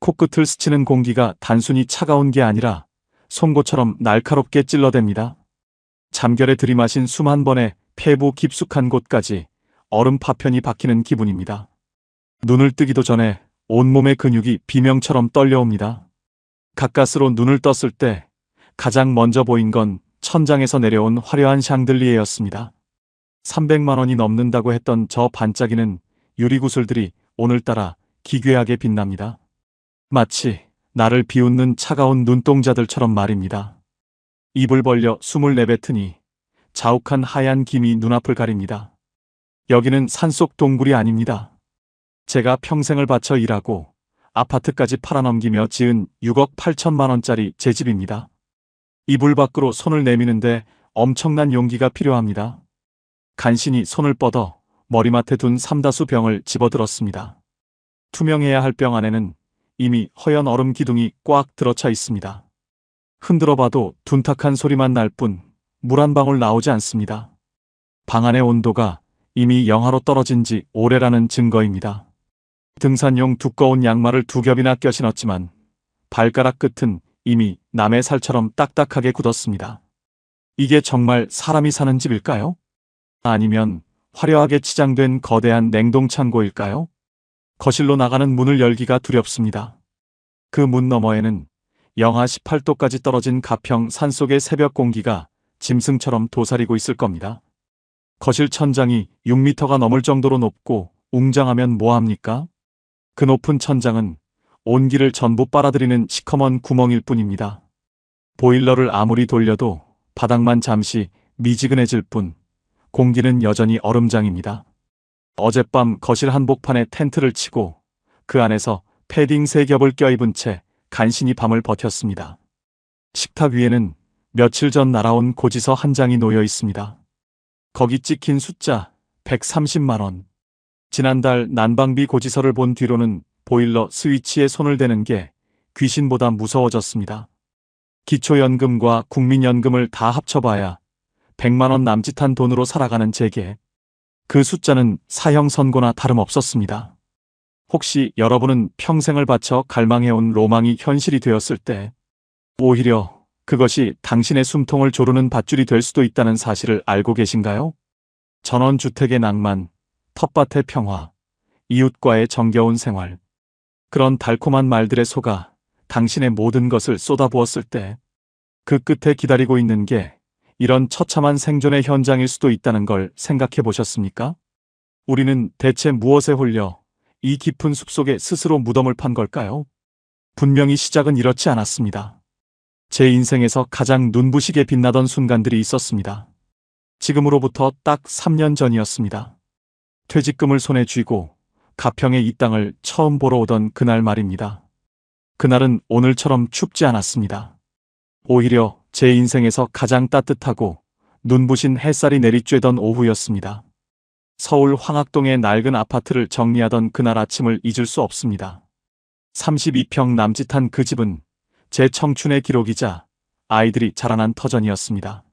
코끝을 스치는 공기가 단순히 차가운 게 아니라 송곳처럼 날카롭게 찔러댑니다. 잠결에 들이마신 숨 한 번에 폐부 깊숙한 곳까지 얼음 파편이 박히는 기분입니다. 눈을 뜨기도 전에 온몸의 근육이 비명처럼 떨려옵니다. 가까스로 눈을 떴을 때 가장 먼저 보인 건 천장에서 내려온 화려한 샹들리에였습니다. 300만 원이 넘는다고 했던 저 반짝이는 유리구슬들이 오늘따라 기괴하게 빛납니다. 마치 나를 비웃는 차가운 눈동자들처럼 말입니다. 입을 벌려 숨을 내뱉으니 자욱한 하얀 김이 눈앞을 가립니다. 여기는 산속 동굴이 아닙니다. 제가 평생을 바쳐 일하고 아파트까지 팔아넘기며 지은 6억 8천만 원짜리 제 집입니다. 이불 밖으로 손을 내미는데 엄청난 용기가 필요합니다. 간신히 손을 뻗어 머리맡에 둔 삼다수 병을 집어들었습니다. 투명해야 할 병 안에는 이미 허연 얼음 기둥이 꽉 들어차 있습니다. 흔들어봐도 둔탁한 소리만 날 뿐 물 한 방울 나오지 않습니다. 방 안의 온도가 이미 영하로 떨어진 지 오래라는 증거입니다. 등산용 두꺼운 양말을 2겹이나 껴 신었지만 발가락 끝은 이미 남의 살처럼 딱딱하게 굳었습니다. 이게 정말 사람이 사는 집일까요? 아니면 화려하게 치장된 거대한 냉동창고일까요? 거실로 나가는 문을 열기가 두렵습니다. 그 문 너머에는 영하 18도까지 떨어진 가평 산속의 새벽 공기가 짐승처럼 도사리고 있을 겁니다. 거실 천장이 6m가 넘을 정도로 높고 웅장하면 뭐합니까? 그 높은 천장은 온기를 전부 빨아들이는 시커먼 구멍일 뿐입니다. 보일러를 아무리 돌려도 바닥만 잠시 미지근해질 뿐 공기는 여전히 얼음장입니다. 어젯밤 거실 한복판에 텐트를 치고 그 안에서 패딩 3겹을 껴입은 채 간신히 밤을 버텼습니다. 식탁 위에는 며칠 전 날아온 고지서 한 장이 놓여 있습니다. 거기 찍힌 숫자 130만 원. 지난달 난방비 고지서를 본 뒤로는 보일러 스위치에 손을 대는 게 귀신보다 무서워졌습니다. 기초연금과 국민연금을 다 합쳐봐야 100만 원 남짓한 돈으로 살아가는 제게 그 숫자는 사형 선고나 다름없었습니다. 혹시 여러분은 평생을 바쳐 갈망해온 로망이 현실이 되었을 때 오히려 그것이 당신의 숨통을 조르는 밧줄이 될 수도 있다는 사실을 알고 계신가요? 전원주택의 낭만, 텃밭의 평화, 이웃과의 정겨운 생활. 그런 달콤한 말들에 속아 당신의 모든 것을 쏟아부었을 때 그 끝에 기다리고 있는 게 이런 처참한 생존의 현장일 수도 있다는 걸 생각해 보셨습니까? 우리는 대체 무엇에 홀려 이 깊은 숲속에 스스로 무덤을 판 걸까요? 분명히 시작은 이렇지 않았습니다. 제 인생에서 가장 눈부시게 빛나던 순간들이 있었습니다. 지금으로부터 딱 3년 전이었습니다. 퇴직금을 손에 쥐고 가평의 이 땅을 처음 보러 오던 그날 말입니다. 그날은 오늘처럼 춥지 않았습니다. 오히려 제 인생에서 가장 따뜻하고 눈부신 햇살이 내리쬐던 오후였습니다. 서울 황학동의 낡은 아파트를 정리하던 그날 아침을 잊을 수 없습니다. 32평 남짓한 그 집은 제 청춘의 기록이자 아이들이 자라난 터전이었습니다.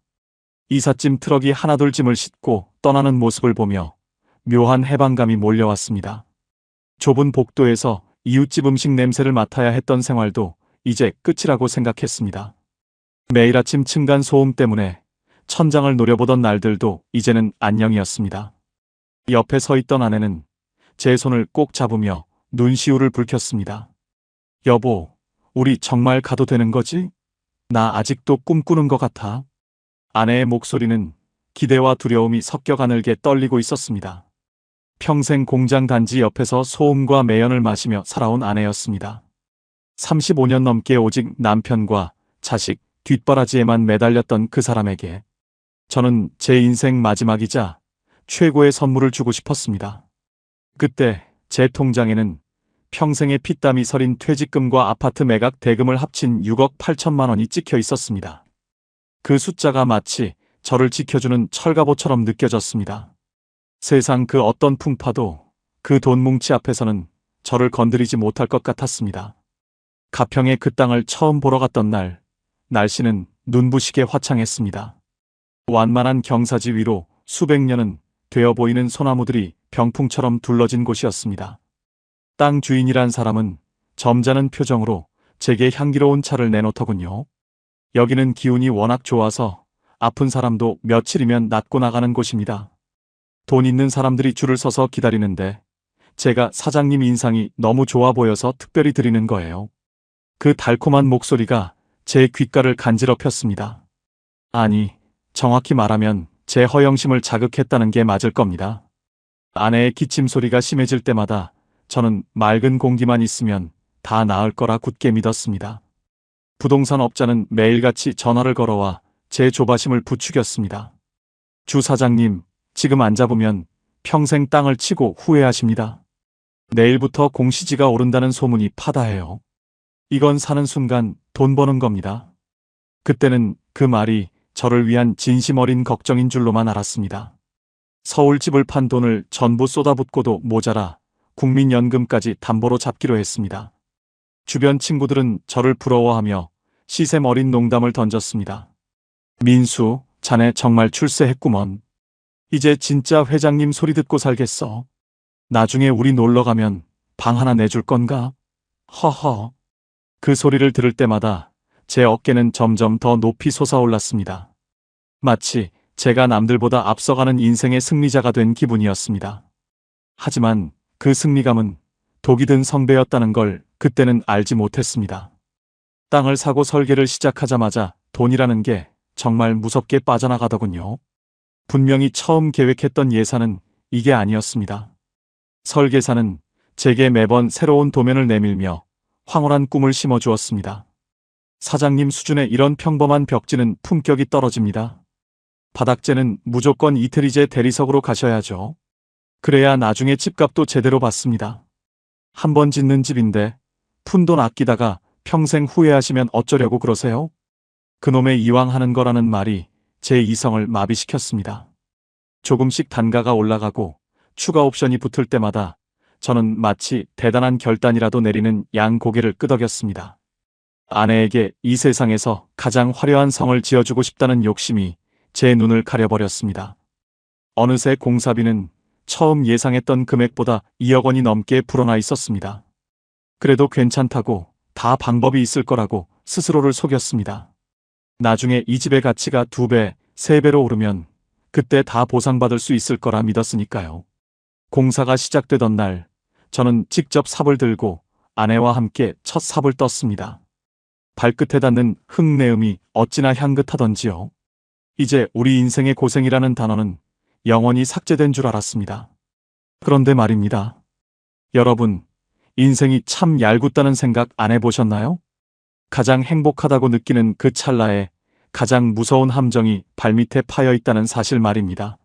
이삿짐 트럭이 하나둘 짐을 싣고 떠나는 모습을 보며 묘한 해방감이 몰려왔습니다. 좁은 복도에서 이웃집 음식 냄새를 맡아야 했던 생활도 이제 끝이라고 생각했습니다. 매일 아침 층간 소음 때문에 천장을 노려보던 날들도 이제는 안녕이었습니다. 옆에 서 있던 아내는 제 손을 꼭 잡으며 눈시울을 붉혔습니다. 여보, 우리 정말 가도 되는 거지? 나 아직도 꿈꾸는 것 같아. 아내의 목소리는 기대와 두려움이 섞여 가늘게 떨리고 있었습니다. 평생 공장 단지 옆에서 소음과 매연을 마시며 살아온 아내였습니다. 35년 넘게 오직 남편과 자식, 뒷바라지에만 매달렸던 그 사람에게 저는 제 인생 마지막이자 최고의 선물을 주고 싶었습니다. 그때 제 통장에는 평생의 피땀이 서린 퇴직금과 아파트 매각 대금을 합친 6억 8천만 원이 찍혀 있었습니다. 그 숫자가 마치 저를 지켜주는 철갑옷처럼 느껴졌습니다. 세상 그 어떤 풍파도 그 돈 뭉치 앞에서는 저를 건드리지 못할 것 같았습니다. 가평의 그 땅을 처음 보러 갔던 날, 날씨는 눈부시게 화창했습니다. 완만한 경사지 위로 수백 년은 되어 보이는 소나무들이 병풍처럼 둘러진 곳이었습니다. 땅 주인이란 사람은 점잖은 표정으로 제게 향기로운 차를 내놓더군요. 여기는 기운이 워낙 좋아서 아픈 사람도 며칠이면 낫고 나가는 곳입니다. 돈 있는 사람들이 줄을 서서 기다리는데 제가 사장님 인상이 너무 좋아 보여서 특별히 드리는 거예요. 그 달콤한 목소리가 제 귓가를 간지럽혔습니다. 아니, 정확히 말하면 제 허영심을 자극했다는 게 맞을 겁니다. 아내의 기침 소리가 심해질 때마다 저는 맑은 공기만 있으면 다 나을 거라 굳게 믿었습니다. 부동산 업자는 매일같이 전화를 걸어와 제 조바심을 부추겼습니다. 주 사장님, 지금 안 잡으면 평생 땅을 치고 후회하십니다. 내일부터 공시지가 오른다는 소문이 파다해요. 이건 사는 순간 돈 버는 겁니다. 그때는 그 말이 저를 위한 진심 어린 걱정인 줄로만 알았습니다. 서울집을 판 돈을 전부 쏟아붓고도 모자라 국민연금까지 담보로 잡기로 했습니다. 주변 친구들은 저를 부러워하며 시샘 어린 농담을 던졌습니다. 민수, 자네 정말 출세했구먼. 이제 진짜 회장님 소리 듣고 살겠어. 나중에 우리 놀러 가면 방 하나 내줄 건가? 허허. 그 소리를 들을 때마다 제 어깨는 점점 더 높이 솟아올랐습니다. 마치 제가 남들보다 앞서가는 인생의 승리자가 된 기분이었습니다. 하지만 그 승리감은 독이 든 성배였다는 걸 그때는 알지 못했습니다. 땅을 사고 설계를 시작하자마자 돈이라는 게 정말 무섭게 빠져나가더군요. 분명히 처음 계획했던 예산은 이게 아니었습니다. 설계사는 제게 매번 새로운 도면을 내밀며 황홀한 꿈을 심어주었습니다. 사장님 수준의 이런 평범한 벽지는 품격이 떨어집니다. 바닥재는 무조건 이태리제 대리석으로 가셔야죠. 그래야 나중에 집값도 제대로 받습니다. 한 번 짓는 집인데 푼돈 아끼다가 평생 후회하시면 어쩌려고 그러세요? 그놈의 이왕 하는 거라는 말이 제 이성을 마비시켰습니다. 조금씩 단가가 올라가고 추가 옵션이 붙을 때마다 저는 마치 대단한 결단이라도 내리는 양 고개를 끄덕였습니다. 아내에게 이 세상에서 가장 화려한 성을 지어주고 싶다는 욕심이 제 눈을 가려버렸습니다. 어느새 공사비는 처음 예상했던 금액보다 2억 원이 넘게 불어나 있었습니다. 그래도 괜찮다고, 다 방법이 있을 거라고 스스로를 속였습니다. 나중에 이 집의 가치가 2배, 3배로 오르면 그때 다 보상받을 수 있을 거라 믿었으니까요. 공사가 시작되던 날, 저는 직접 삽을 들고 아내와 함께 첫 삽을 떴습니다. 발끝에 닿는 흙내음이 어찌나 향긋하던지요. 이제 우리 인생의 고생이라는 단어는 영원히 삭제된 줄 알았습니다. 그런데 말입니다. 여러분, 인생이 참 얄궂다는 생각 안 해보셨나요? 가장 행복하다고 느끼는 그 찰나에 가장 무서운 함정이 발밑에 파여 있다는 사실 말입니다.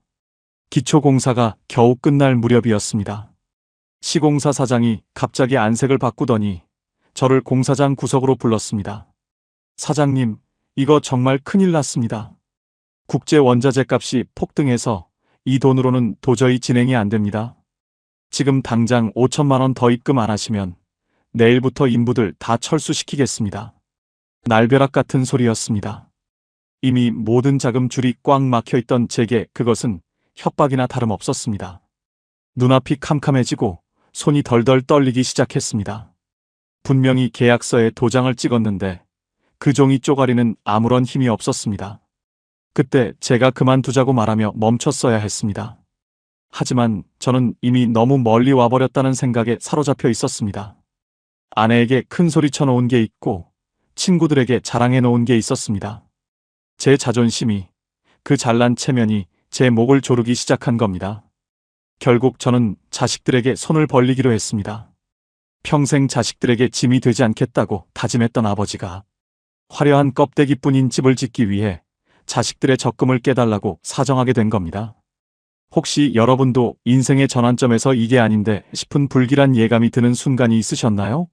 기초공사가 겨우 끝날 무렵이었습니다. 시공사 사장이 갑자기 안색을 바꾸더니 저를 공사장 구석으로 불렀습니다. 사장님, 이거 정말 큰일 났습니다. 국제 원자재 값이 폭등해서 이 돈으로는 도저히 진행이 안 됩니다. 지금 당장 5천만 원 더 입금 안 하시면 내일부터 인부들 다 철수시키겠습니다. 날벼락 같은 소리였습니다. 이미 모든 자금 줄이 꽉 막혀있던 제게 그것은 협박이나 다름없었습니다. 눈앞이 캄캄해지고 손이 덜덜 떨리기 시작했습니다. 분명히 계약서에 도장을 찍었는데 그 종이 쪼가리는 아무런 힘이 없었습니다. 그때 제가 그만두자고 말하며 멈췄어야 했습니다. 하지만 저는 이미 너무 멀리 와버렸다는 생각에 사로잡혀 있었습니다. 아내에게 큰 소리 쳐놓은 게 있고 친구들에게 자랑해놓은 게 있었습니다. 제 자존심이, 그 잘난 체면이 제 목을 조르기 시작한 겁니다. 결국 저는 자식들에게 손을 벌리기로 했습니다. 평생 자식들에게 짐이 되지 않겠다고 다짐했던 아버지가 화려한 껍데기뿐인 집을 짓기 위해 자식들의 적금을 깨달라고 사정하게 된 겁니다. 혹시 여러분도 인생의 전환점에서 이게 아닌데 싶은 불길한 예감이 드는 순간이 있으셨나요?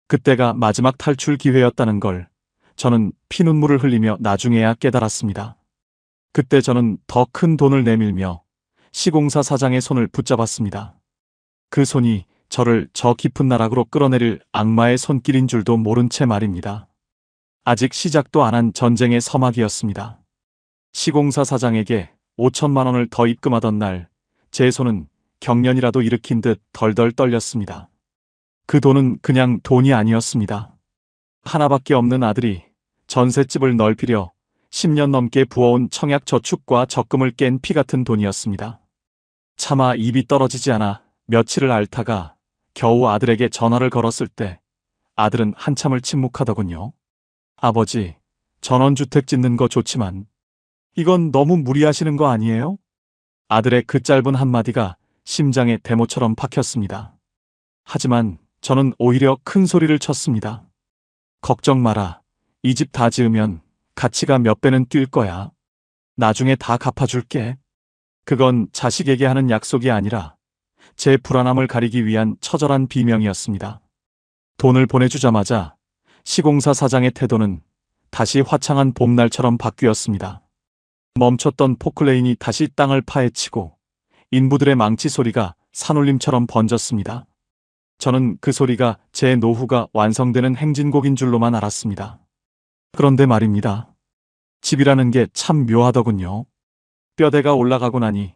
그때가 마지막 탈출 기회였다는 걸 저는 피눈물을 흘리며 나중에야 깨달았습니다. 그때 저는 더 큰 돈을 내밀며 시공사 사장의 손을 붙잡았습니다. 그 손이 저를 저 깊은 나락으로 끌어내릴 악마의 손길인 줄도 모른 채 말입니다. 아직 시작도 안 한 전쟁의 서막이었습니다. 시공사 사장에게 5천만 원을 더 입금하던 날, 제 손은 경련이라도 일으킨 듯 덜덜 떨렸습니다. 그 돈은 그냥 돈이 아니었습니다. 하나밖에 없는 아들이 전셋집을 넓히려 10년 넘게 부어온 청약 저축과 적금을 깬 피 같은 돈이었습니다. 차마 입이 떨어지지 않아 며칠을 앓다가 겨우 아들에게 전화를 걸었을 때 아들은 한참을 침묵하더군요. 아버지, 전원주택 짓는 거 좋지만 이건 너무 무리하시는 거 아니에요? 아들의 그 짧은 한마디가 심장에 대모처럼 박혔습니다. 하지만 저는 오히려 큰 소리를 쳤습니다. 걱정 마라. 이 집 다 지으면 가치가 몇 배는 뛸 거야. 나중에 다 갚아줄게. 그건 자식에게 하는 약속이 아니라 제 불안함을 가리기 위한 처절한 비명이었습니다. 돈을 보내주자마자 시공사 사장의 태도는 다시 화창한 봄날처럼 바뀌었습니다. 멈췄던 포클레인이 다시 땅을 파헤치고 인부들의 망치 소리가 산울림처럼 번졌습니다. 저는 그 소리가 제 노후가 완성되는 행진곡인 줄로만 알았습니다. 그런데 말입니다. 집이라는 게 참 묘하더군요. 뼈대가 올라가고 나니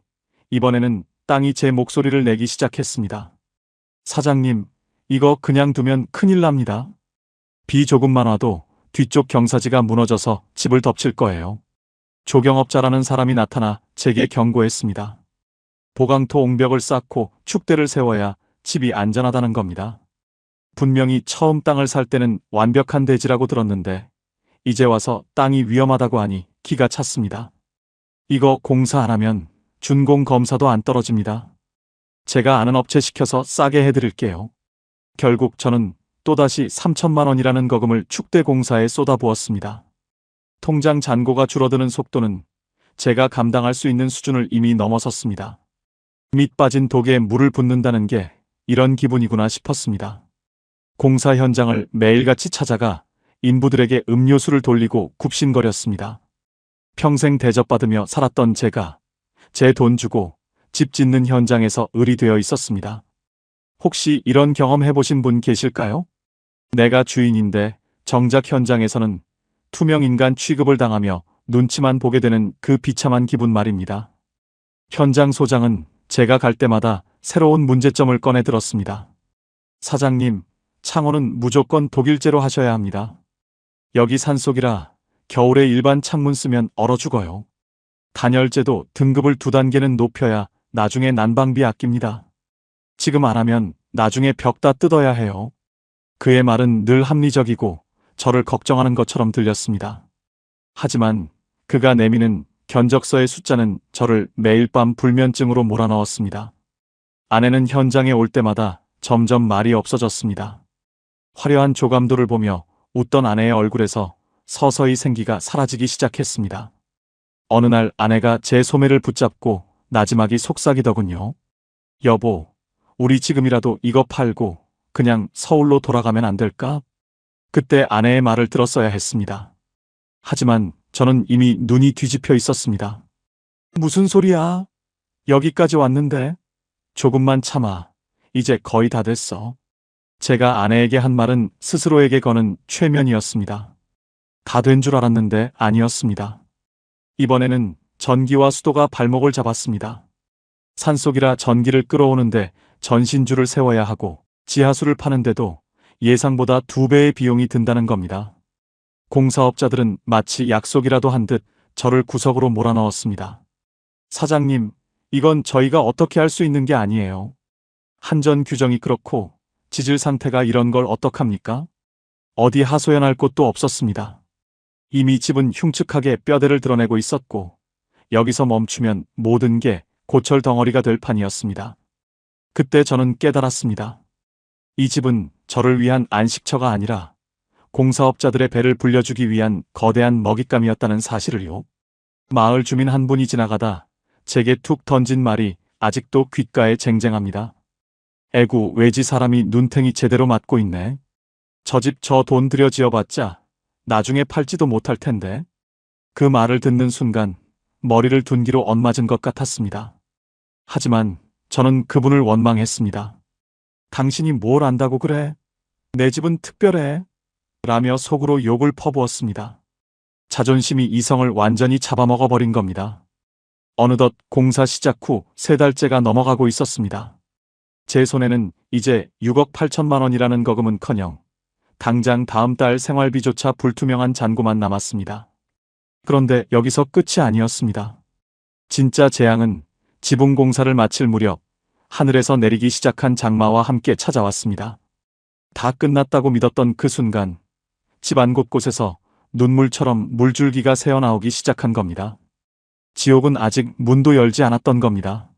이번에는 땅이 제 목소리를 내기 시작했습니다. 사장님, 이거 그냥 두면 큰일 납니다. 비 조금만 와도 뒤쪽 경사지가 무너져서 집을 덮칠 거예요. 조경업자라는 사람이 나타나 제게 경고했습니다. 보강토 옹벽을 쌓고 축대를 세워야 집이 안전하다는 겁니다. 분명히 처음 땅을 살 때는 완벽한 대지라고 들었는데 이제 와서 땅이 위험하다고 하니 기가 찼습니다. 이거 공사 안 하면 준공 검사도 안 떨어집니다. 제가 아는 업체 시켜서 싸게 해드릴게요. 결국 저는 또다시 3천만 원이라는 거금을 축대 공사에 쏟아부었습니다. 통장 잔고가 줄어드는 속도는 제가 감당할 수 있는 수준을 이미 넘어섰습니다. 밑 빠진 독에 물을 붓는다는 게 이런 기분이구나 싶었습니다. 공사 현장을 매일같이 찾아가 인부들에게 음료수를 돌리고 굽신거렸습니다. 평생 대접받으며 살았던 제가 제 돈 주고 집 짓는 현장에서 을이 되어 있었습니다. 혹시 이런 경험 해보신 분 계실까요? 내가 주인인데 정작 현장에서는 투명인간 취급을 당하며 눈치만 보게 되는 그 비참한 기분 말입니다. 현장 소장은 제가 갈 때마다 새로운 문제점을 꺼내 들었습니다. 사장님, 창호는 무조건 독일제로 하셔야 합니다. 여기 산속이라 겨울에 일반 창문 쓰면 얼어 죽어요. 단열재도 등급을 2단계는 높여야 나중에 난방비 아낍니다. 지금 안 하면 나중에 벽 다 뜯어야 해요. 그의 말은 늘 합리적이고 저를 걱정하는 것처럼 들렸습니다. 하지만 그가 내미는 견적서의 숫자는 저를 매일 밤 불면증으로 몰아넣었습니다. 아내는 현장에 올 때마다 점점 말이 없어졌습니다. 화려한 조감도를 보며 웃던 아내의 얼굴에서 서서히 생기가 사라지기 시작했습니다. 어느 날 아내가 제 소매를 붙잡고 나지막이 속삭이더군요. 여보, 우리 지금이라도 이거 팔고 그냥 서울로 돌아가면 안 될까? 그때 아내의 말을 들었어야 했습니다. 하지만 저는 이미 눈이 뒤집혀 있었습니다. 무슨 소리야? 여기까지 왔는데? 조금만 참아. 이제 거의 다 됐어. 제가 아내에게 한 말은 스스로에게 거는 최면이었습니다. 다 된 줄 알았는데 아니었습니다. 이번에는 전기와 수도가 발목을 잡았습니다. 산속이라 전기를 끌어오는데 전신줄을 세워야 하고 지하수를 파는데도 예상보다 2배의 비용이 든다는 겁니다. 공사업자들은 마치 약속이라도 한 듯 저를 구석으로 몰아넣었습니다. 사장님, 이건 저희가 어떻게 할 수 있는 게 아니에요. 한전 규정이 그렇고 지질 상태가 이런 걸 어떡합니까? 어디 하소연할 곳도 없었습니다. 이미 집은 흉측하게 뼈대를 드러내고 있었고 여기서 멈추면 모든 게 고철 덩어리가 될 판이었습니다. 그때 저는 깨달았습니다. 이 집은 저를 위한 안식처가 아니라 공사업자들의 배를 불려주기 위한 거대한 먹잇감이었다는 사실을요. 마을 주민 한 분이 지나가다 제게 툭 던진 말이 아직도 귓가에 쟁쟁합니다. 에구, 외지 사람이 눈탱이 제대로 맞고 있네. 저 집 저 돈 들여 지어봤자 나중에 팔지도 못할 텐데. 그 말을 듣는 순간 머리를 둔기로 엇맞은 것 같았습니다. 하지만 저는 그분을 원망했습니다. 당신이 뭘 안다고 그래? 내 집은 특별해. 라며 속으로 욕을 퍼부었습니다. 자존심이 이성을 완전히 잡아먹어버린 겁니다. 어느덧 공사 시작 후 3달째가 넘어가고 있었습니다. 제 손에는 이제 6억 8천만 원이라는 거금은커녕 당장 다음 달 생활비조차 불투명한 잔고만 남았습니다. 그런데 여기서 끝이 아니었습니다. 진짜 재앙은 지붕 공사를 마칠 무렵 하늘에서 내리기 시작한 장마와 함께 찾아왔습니다. 다 끝났다고 믿었던 그 순간 집안 곳곳에서 눈물처럼 물줄기가 새어나오기 시작한 겁니다. 지옥은 아직 문도 열지 않았던 겁니다.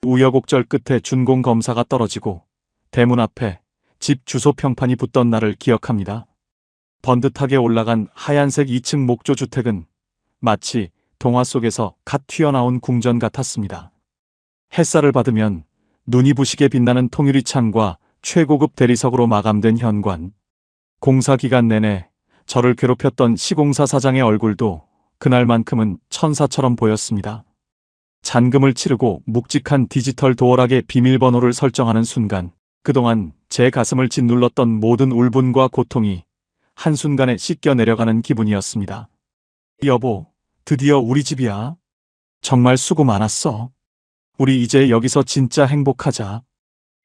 우여곡절 끝에 준공 검사가 떨어지고 대문 앞에 집 주소 평판이 붙던 날을 기억합니다. 번듯하게 올라간 하얀색 2층 목조 주택은 마치 동화 속에서 갓 튀어나온 궁전 같았습니다. 햇살을 받으면 눈이 부시게 빛나는 통유리 창과 최고급 대리석으로 마감된 현관. 공사 기간 내내 저를 괴롭혔던 시공사 사장의 얼굴도 그날만큼은 천사처럼 보였습니다. 잔금을 치르고 묵직한 디지털 도어락의 비밀번호를 설정하는 순간 그동안 제 가슴을 짓눌렀던 모든 울분과 고통이 한순간에 씻겨 내려가는 기분이었습니다. 여보, 드디어 우리 집이야. 정말 수고 많았어. 우리 이제 여기서 진짜 행복하자.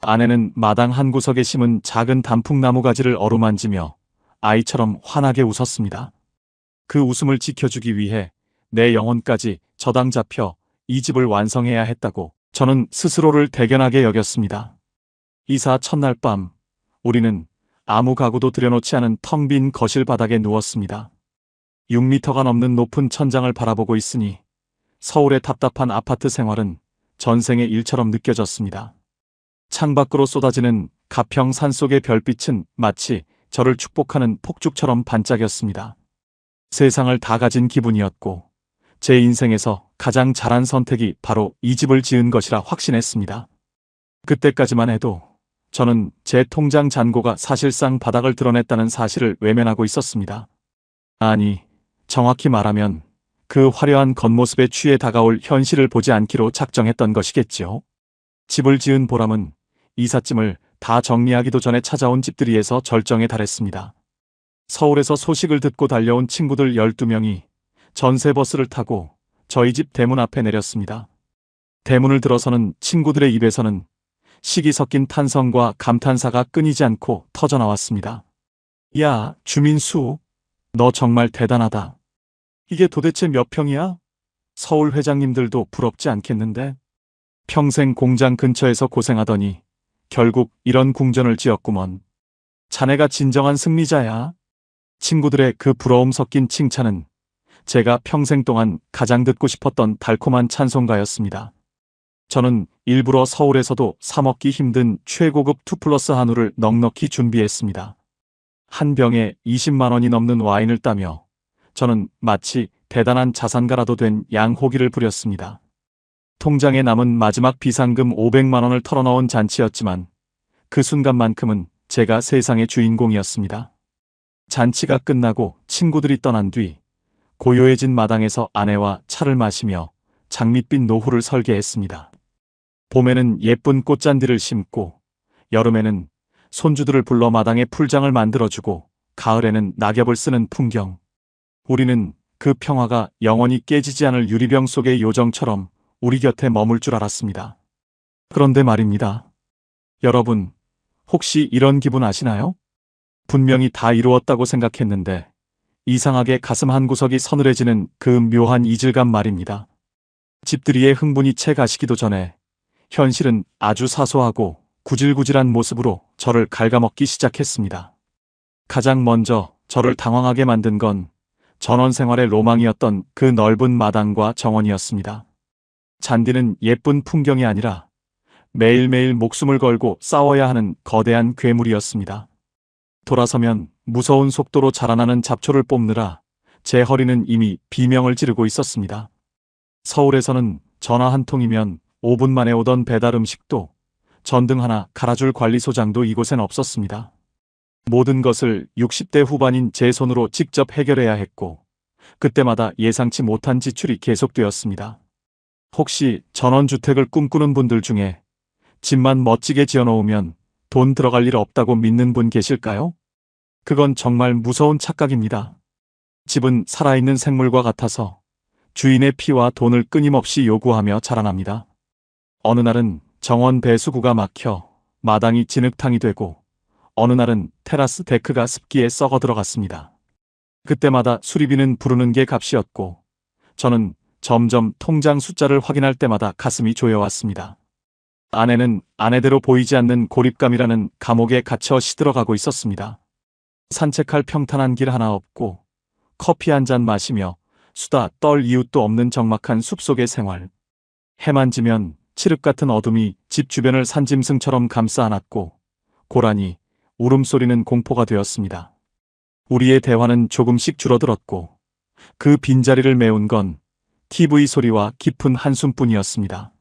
아내는 마당 한 구석에 심은 작은 단풍나무 가지를 어루만지며 아이처럼 환하게 웃었습니다. 그 웃음을 지켜주기 위해 내 영혼까지 저당 잡혀 이 집을 완성해야 했다고 저는 스스로를 대견하게 여겼습니다. 이사 첫날 밤, 우리는 아무 가구도 들여놓지 않은 텅 빈 거실 바닥에 누웠습니다. 6미터가 넘는 높은 천장을 바라보고 있으니 서울의 답답한 아파트 생활은 전생의 일처럼 느껴졌습니다. 창밖으로 쏟아지는 가평 산속의 별빛은 마치 저를 축복하는 폭죽처럼 반짝였습니다. 세상을 다 가진 기분이었고 제 인생에서 가장 잘한 선택이 바로 이 집을 지은 것이라 확신했습니다. 그때까지만 해도 저는 제 통장 잔고가 사실상 바닥을 드러냈다는 사실을 외면하고 있었습니다. 아니, 정확히 말하면 그 화려한 겉모습에 취해 다가올 현실을 보지 않기로 작정했던 것이겠지요. 집을 지은 보람은 이삿짐을 다 정리하기도 전에 찾아온 집들이에서 절정에 달했습니다. 서울에서 소식을 듣고 달려온 친구들 12명이 전세버스를 타고 저희 집 대문 앞에 내렸습니다. 대문을 들어서는 친구들의 입에서는 시기 섞인 탄성과 감탄사가 끊이지 않고 터져나왔습니다. 야, 주민수, 너 정말 대단하다. 이게 도대체 몇 평이야? 서울 회장님들도 부럽지 않겠는데? 평생 공장 근처에서 고생하더니 결국 이런 궁전을 지었구먼. 자네가 진정한 승리자야. 친구들의 그 부러움 섞인 칭찬은 제가 평생 동안 가장 듣고 싶었던 달콤한 찬송가였습니다. 저는 일부러 서울에서도 사 먹기 힘든 최고급 2플러스 한우를 넉넉히 준비했습니다. 한 병에 20만 원이 넘는 와인을 따며 저는 마치 대단한 자산가라도 된 양호기를 부렸습니다. 통장에 남은 마지막 비상금 500만 원을 털어넣은 잔치였지만 그 순간만큼은 제가 세상의 주인공이었습니다. 잔치가 끝나고 친구들이 떠난 뒤 고요해진 마당에서 아내와 차를 마시며 장밋빛 노후를 설계했습니다. 봄에는 예쁜 꽃잔디를 심고 여름에는 손주들을 불러 마당에 풀장을 만들어주고 가을에는 낙엽을 쓰는 풍경. 우리는 그 평화가 영원히 깨지지 않을 유리병 속의 요정처럼 우리 곁에 머물 줄 알았습니다. 그런데 말입니다. 여러분, 혹시 이런 기분 아시나요? 분명히 다 이루었다고 생각했는데 이상하게 가슴 한구석이 서늘해지는 그 묘한 이질감 말입니다. 집들이의 흥분이 채 가시기도 전에 현실은 아주 사소하고 구질구질한 모습으로 저를 갉아먹기 시작했습니다. 가장 먼저 저를 당황하게 만든 건 전원 생활의 로망이었던 그 넓은 마당과 정원이었습니다. 잔디는 예쁜 풍경이 아니라 매일매일 목숨을 걸고 싸워야 하는 거대한 괴물이었습니다. 돌아서면 무서운 속도로 자라나는 잡초를 뽑느라 제 허리는 이미 비명을 지르고 있었습니다. 서울에서는 전화 한 통이면 5분 만에 오던 배달 음식도 전등 하나 갈아줄 관리소장도 이곳엔 없었습니다. 모든 것을 60대 후반인 제 손으로 직접 해결해야 했고 그때마다 예상치 못한 지출이 계속되었습니다. 혹시 전원주택을 꿈꾸는 분들 중에 집만 멋지게 지어놓으면 돈 들어갈 일 없다고 믿는 분 계실까요? 그건 정말 무서운 착각입니다. 집은 살아있는 생물과 같아서 주인의 피와 돈을 끊임없이 요구하며 자라납니다. 어느 날은 정원 배수구가 막혀 마당이 진흙탕이 되고 어느 날은 테라스 데크가 습기에 썩어 들어갔습니다. 그때마다 수리비는 부르는 게 값이었고 저는 점점 통장 숫자를 확인할 때마다 가슴이 조여왔습니다. 아내는 아내대로 보이지 않는 고립감이라는 감옥에 갇혀 시들어가고 있었습니다. 산책할 평탄한 길 하나 없고 커피 한 잔 마시며 수다 떨 이웃도 없는 적막한 숲속의 생활. 해만 지면 칠흑 같은 어둠이 집 주변을 산짐승처럼 감싸 안았고 고라니, 울음소리는 공포가 되었습니다. 우리의 대화는 조금씩 줄어들었고 그 빈자리를 메운 건 TV 소리와 깊은 한숨뿐이었습니다.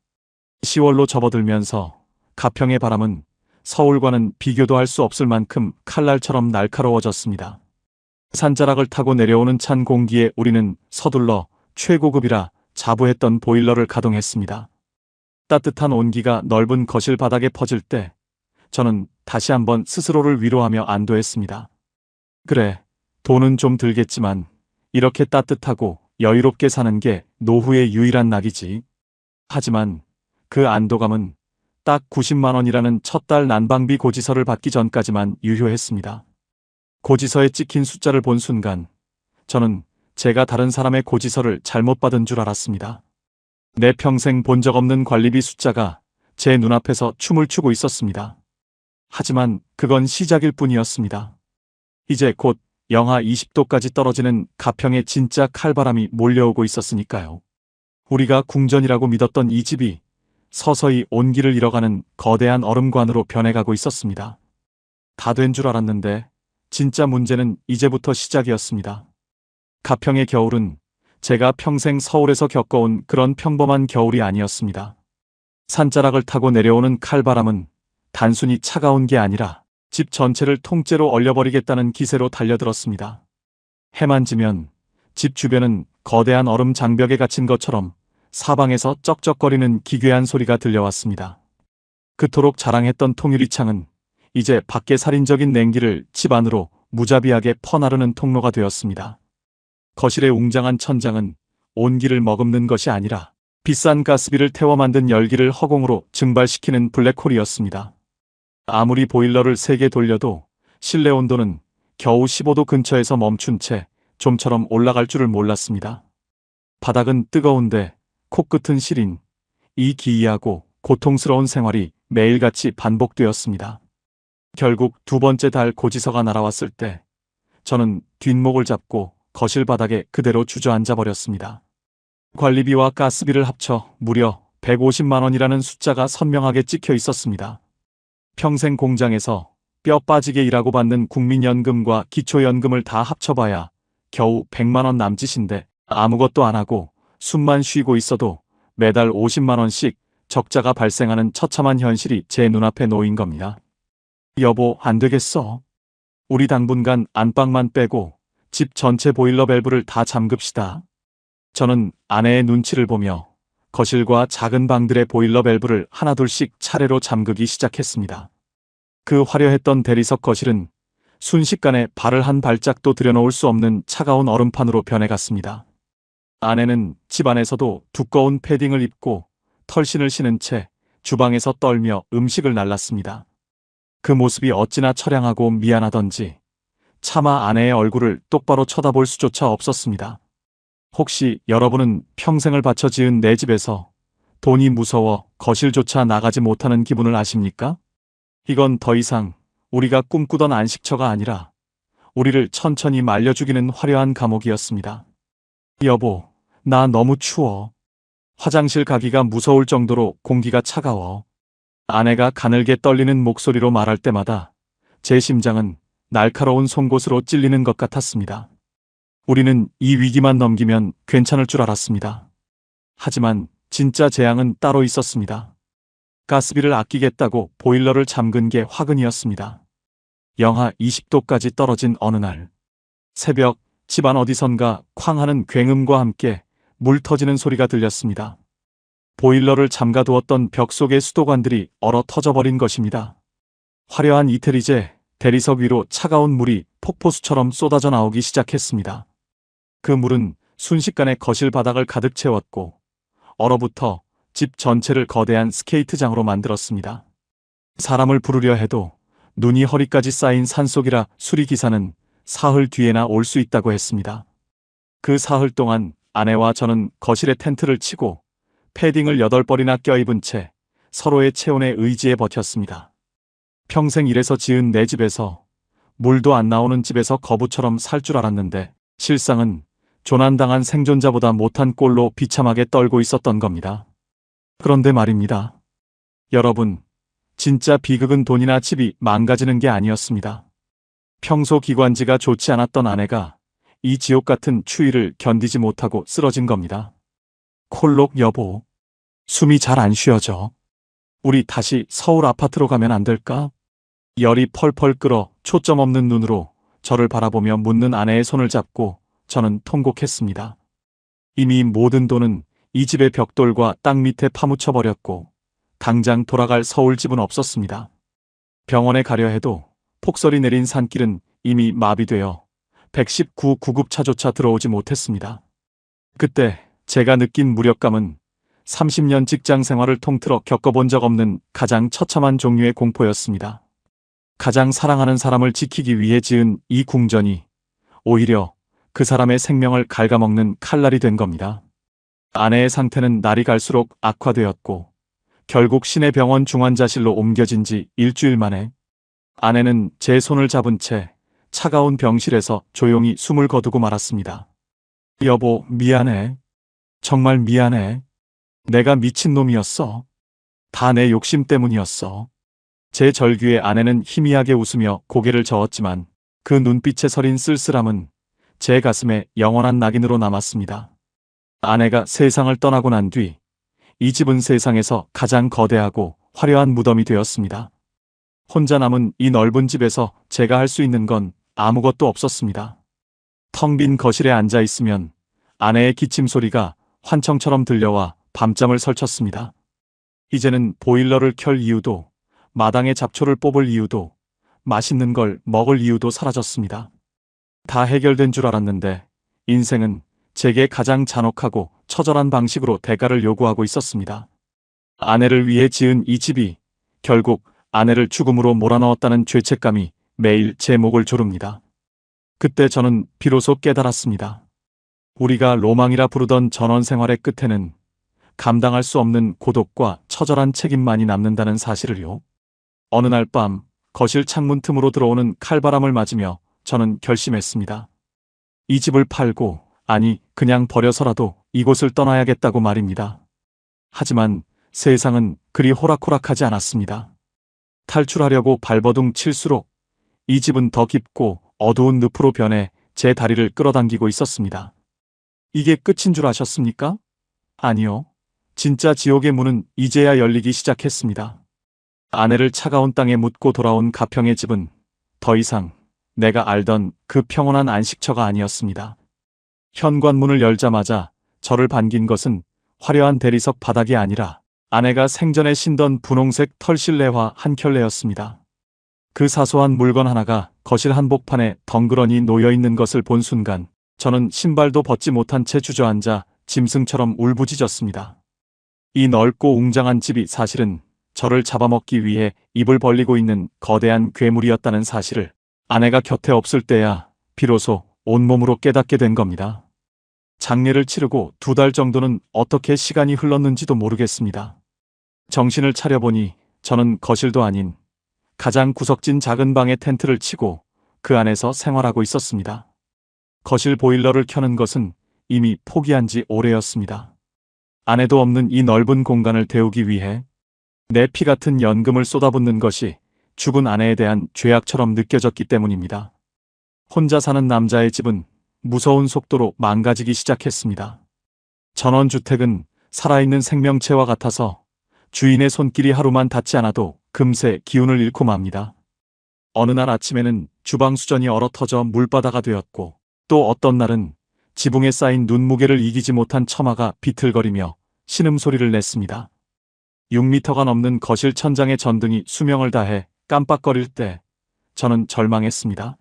10월로 접어들면서 가평의 바람은 서울과는 비교도 할 수 없을 만큼 칼날처럼 날카로워졌습니다. 산자락을 타고 내려오는 찬 공기에 우리는 서둘러 최고급이라 자부했던 보일러를 가동했습니다. 따뜻한 온기가 넓은 거실 바닥에 퍼질 때 저는 다시 한번 스스로를 위로하며 안도했습니다. 그래, 돈은 좀 들겠지만 이렇게 따뜻하고 여유롭게 사는 게 노후의 유일한 낙이지. 하지만 그 안도감은 딱 90만 원이라는 첫 달 난방비 고지서를 받기 전까지만 유효했습니다. 고지서에 찍힌 숫자를 본 순간 저는 제가 다른 사람의 고지서를 잘못 받은 줄 알았습니다. 내 평생 본 적 없는 관리비 숫자가 제 눈앞에서 춤을 추고 있었습니다. 하지만 그건 시작일 뿐이었습니다. 이제 곧 영하 20도까지 떨어지는 가평에 진짜 칼바람이 몰려오고 있었으니까요. 우리가 궁전이라고 믿었던 이 집이 서서히 온기를 잃어가는 거대한 얼음관으로 변해가고 있었습니다. 다 된 줄 알았는데 진짜 문제는 이제부터 시작이었습니다. 가평의 겨울은 제가 평생 서울에서 겪어온 그런 평범한 겨울이 아니었습니다. 산자락을 타고 내려오는 칼바람은 단순히 차가운 게 아니라 집 전체를 통째로 얼려버리겠다는 기세로 달려들었습니다. 해만 지면 집 주변은 거대한 얼음 장벽에 갇힌 것처럼 사방에서 쩍쩍거리는 기괴한 소리가 들려왔습니다. 그토록 자랑했던 통유리창은 이제 밖에 살인적인 냉기를 집 안으로 무자비하게 퍼나르는 통로가 되었습니다. 거실의 웅장한 천장은 온기를 머금는 것이 아니라 비싼 가스비를 태워 만든 열기를 허공으로 증발시키는 블랙홀이었습니다. 아무리 보일러를 3개 돌려도 실내 온도는 겨우 15도 근처에서 멈춘 채 좀처럼 올라갈 줄을 몰랐습니다. 바닥은 뜨거운데 코끝은 시린, 이 기이하고 고통스러운 생활이 매일같이 반복되었습니다. 결국 두 번째 달 고지서가 날아왔을 때 저는 뒷목을 잡고 거실 바닥에 그대로 주저앉아 버렸습니다. 관리비와 가스비를 합쳐 무려 150만 원이라는 숫자가 선명하게 찍혀 있었습니다. 평생 공장에서 뼈 빠지게 일하고 받는 국민연금과 기초연금을 다 합쳐봐야 겨우 100만 원 남짓인데 아무것도 안 하고 숨만 쉬고 있어도 매달 50만 원씩 적자가 발생하는 처참한 현실이 제 눈앞에 놓인 겁니다. 여보, 안 되겠어. 우리 당분간 안방만 빼고 집 전체 보일러 밸브를 다 잠급시다. 저는 아내의 눈치를 보며 거실과 작은 방들의 보일러 밸브를 하나둘씩 차례로 잠그기 시작했습니다. 그 화려했던 대리석 거실은 순식간에 발을 한 발짝도 들여놓을 수 없는 차가운 얼음판으로 변해갔습니다. 아내는 집안에서도 두꺼운 패딩을 입고 털신을 신은 채 주방에서 떨며 음식을 날랐습니다. 그 모습이 어찌나 처량하고 미안하던지 차마 아내의 얼굴을 똑바로 쳐다볼 수조차 없었습니다. 혹시 여러분은 평생을 바쳐 지은 내 집에서 돈이 무서워 거실조차 나가지 못하는 기분을 아십니까? 이건 더 이상 우리가 꿈꾸던 안식처가 아니라 우리를 천천히 말려 죽이는 화려한 감옥이었습니다. 여보, 나 너무 추워. 화장실 가기가 무서울 정도로 공기가 차가워. 아내가 가늘게 떨리는 목소리로 말할 때마다 제 심장은 날카로운 송곳으로 찔리는 것 같았습니다. 우리는 이 위기만 넘기면 괜찮을 줄 알았습니다. 하지만 진짜 재앙은 따로 있었습니다. 가스비를 아끼겠다고 보일러를 잠근 게 화근이었습니다. 영하 20도까지 떨어진 어느 날 새벽 집안 어디선가 쾅 하는 굉음과 함께 물 터지는 소리가 들렸습니다. 보일러를 잠가두었던 벽 속의 수도관들이 얼어 터져버린 것입니다. 화려한 이태리제 대리석 위로 차가운 물이 폭포수처럼 쏟아져 나오기 시작했습니다. 그 물은 순식간에 거실 바닥을 가득 채웠고 얼어붙어 집 전체를 거대한 스케이트장으로 만들었습니다. 사람을 부르려 해도 눈이 허리까지 쌓인 산속이라 수리기사는 사흘 뒤에나 올 수 있다고 했습니다. 그 사흘 동안 아내와 저는 거실에 텐트를 치고 패딩을 8벌이나 껴입은 채 서로의 체온에 의지해 버텼습니다. 평생 일해서 지은 내 집에서 물도 안 나오는 집에서 거부처럼 살 줄 알았는데 실상은 조난당한 생존자보다 못한 꼴로 비참하게 떨고 있었던 겁니다. 그런데 말입니다. 여러분, 진짜 비극은 돈이나 집이 망가지는 게 아니었습니다. 평소 기관지가 좋지 않았던 아내가 이 지옥 같은 추위를 견디지 못하고 쓰러진 겁니다. 콜록 여보, 숨이 잘 안 쉬어져. 우리 다시 서울 아파트로 가면 안 될까? 열이 펄펄 끓어 초점 없는 눈으로 저를 바라보며 묻는 아내의 손을 잡고 저는 통곡했습니다. 이미 모든 돈은 이 집의 벽돌과 땅 밑에 파묻혀 버렸고 당장 돌아갈 서울 집은 없었습니다. 병원에 가려 해도 폭설이 내린 산길은 이미 마비되어 119 구급차조차 들어오지 못했습니다. 그때 제가 느낀 무력감은 30년 직장 생활을 통틀어 겪어본 적 없는 가장 처참한 종류의 공포였습니다. 가장 사랑하는 사람을 지키기 위해 지은 이 궁전이 오히려 그 사람의 생명을 갉아먹는 칼날이 된 겁니다. 아내의 상태는 날이 갈수록 악화되었고 결국 시내병원 중환자실로 옮겨진 지 일주일 만에 아내는 제 손을 잡은 채 차가운 병실에서 조용히 숨을 거두고 말았습니다. 여보, 미안해. 정말 미안해. 내가 미친놈이었어. 다 내 욕심 때문이었어. 제 절규에 아내는 희미하게 웃으며 고개를 저었지만 그 눈빛에 서린 쓸쓸함은 제 가슴에 영원한 낙인으로 남았습니다. 아내가 세상을 떠나고 난 뒤 이 집은 세상에서 가장 거대하고 화려한 무덤이 되었습니다. 혼자 남은 이 넓은 집에서 제가 할 수 있는 건 아무것도 없었습니다. 텅 빈 거실에 앉아 있으면 아내의 기침 소리가 환청처럼 들려와 밤잠을 설쳤습니다. 이제는 보일러를 켤 이유도 마당에 잡초를 뽑을 이유도 맛있는 걸 먹을 이유도 사라졌습니다. 다 해결된 줄 알았는데 인생은 제게 가장 잔혹하고 처절한 방식으로 대가를 요구하고 있었습니다. 아내를 위해 지은 이 집이 결국 아내를 죽음으로 몰아넣었다는 죄책감이 매일 제 목을 조릅니다. 그때 저는 비로소 깨달았습니다. 우리가 로망이라 부르던 전원 생활의 끝에는 감당할 수 없는 고독과 처절한 책임만이 남는다는 사실을요. 어느 날 밤 거실 창문 틈으로 들어오는 칼바람을 맞으며 저는 결심했습니다. 이 집을 팔고, 아니 그냥 버려서라도 이곳을 떠나야겠다고 말입니다. 하지만 세상은 그리 호락호락하지 않았습니다. 탈출하려고 발버둥 칠수록 이 집은 더 깊고 어두운 늪으로 변해 제 다리를 끌어당기고 있었습니다. 이게 끝인 줄 아셨습니까? 아니요. 진짜 지옥의 문은 이제야 열리기 시작했습니다. 아내를 차가운 땅에 묻고 돌아온 가평의 집은 더 이상 내가 알던 그 평온한 안식처가 아니었습니다. 현관문을 열자마자 저를 반긴 것은 화려한 대리석 바닥이 아니라 아내가 생전에 신던 분홍색 털실내화 한 켤레였습니다. 그 사소한 물건 하나가 거실 한복판에 덩그러니 놓여있는 것을 본 순간 저는 신발도 벗지 못한 채 주저앉아 짐승처럼 울부짖었습니다. 이 넓고 웅장한 집이 사실은 저를 잡아먹기 위해 입을 벌리고 있는 거대한 괴물이었다는 사실을 아내가 곁에 없을 때야 비로소 온몸으로 깨닫게 된 겁니다. 장례를 치르고 2달 정도는 어떻게 시간이 흘렀는지도 모르겠습니다. 정신을 차려보니 저는 거실도 아닌 가장 구석진 작은 방에 텐트를 치고 그 안에서 생활하고 있었습니다. 거실 보일러를 켜는 것은 이미 포기한 지 오래였습니다. 아내도 없는 이 넓은 공간을 데우기 위해 내 피 같은 연금을 쏟아붓는 것이 죽은 아내에 대한 죄악처럼 느껴졌기 때문입니다. 혼자 사는 남자의 집은 무서운 속도로 망가지기 시작했습니다. 전원주택은 살아있는 생명체와 같아서 주인의 손길이 하루만 닿지 않아도 금세 기운을 잃고 맙니다. 어느 날 아침에는 주방 수전이 얼어터져 물바다가 되었고 또 어떤 날은 지붕에 쌓인 눈무게를 이기지 못한 처마가 비틀거리며 신음소리를 냈습니다. 6미터가 넘는 거실 천장의 전등이 수명을 다해 깜빡거릴 때 저는 절망했습니다.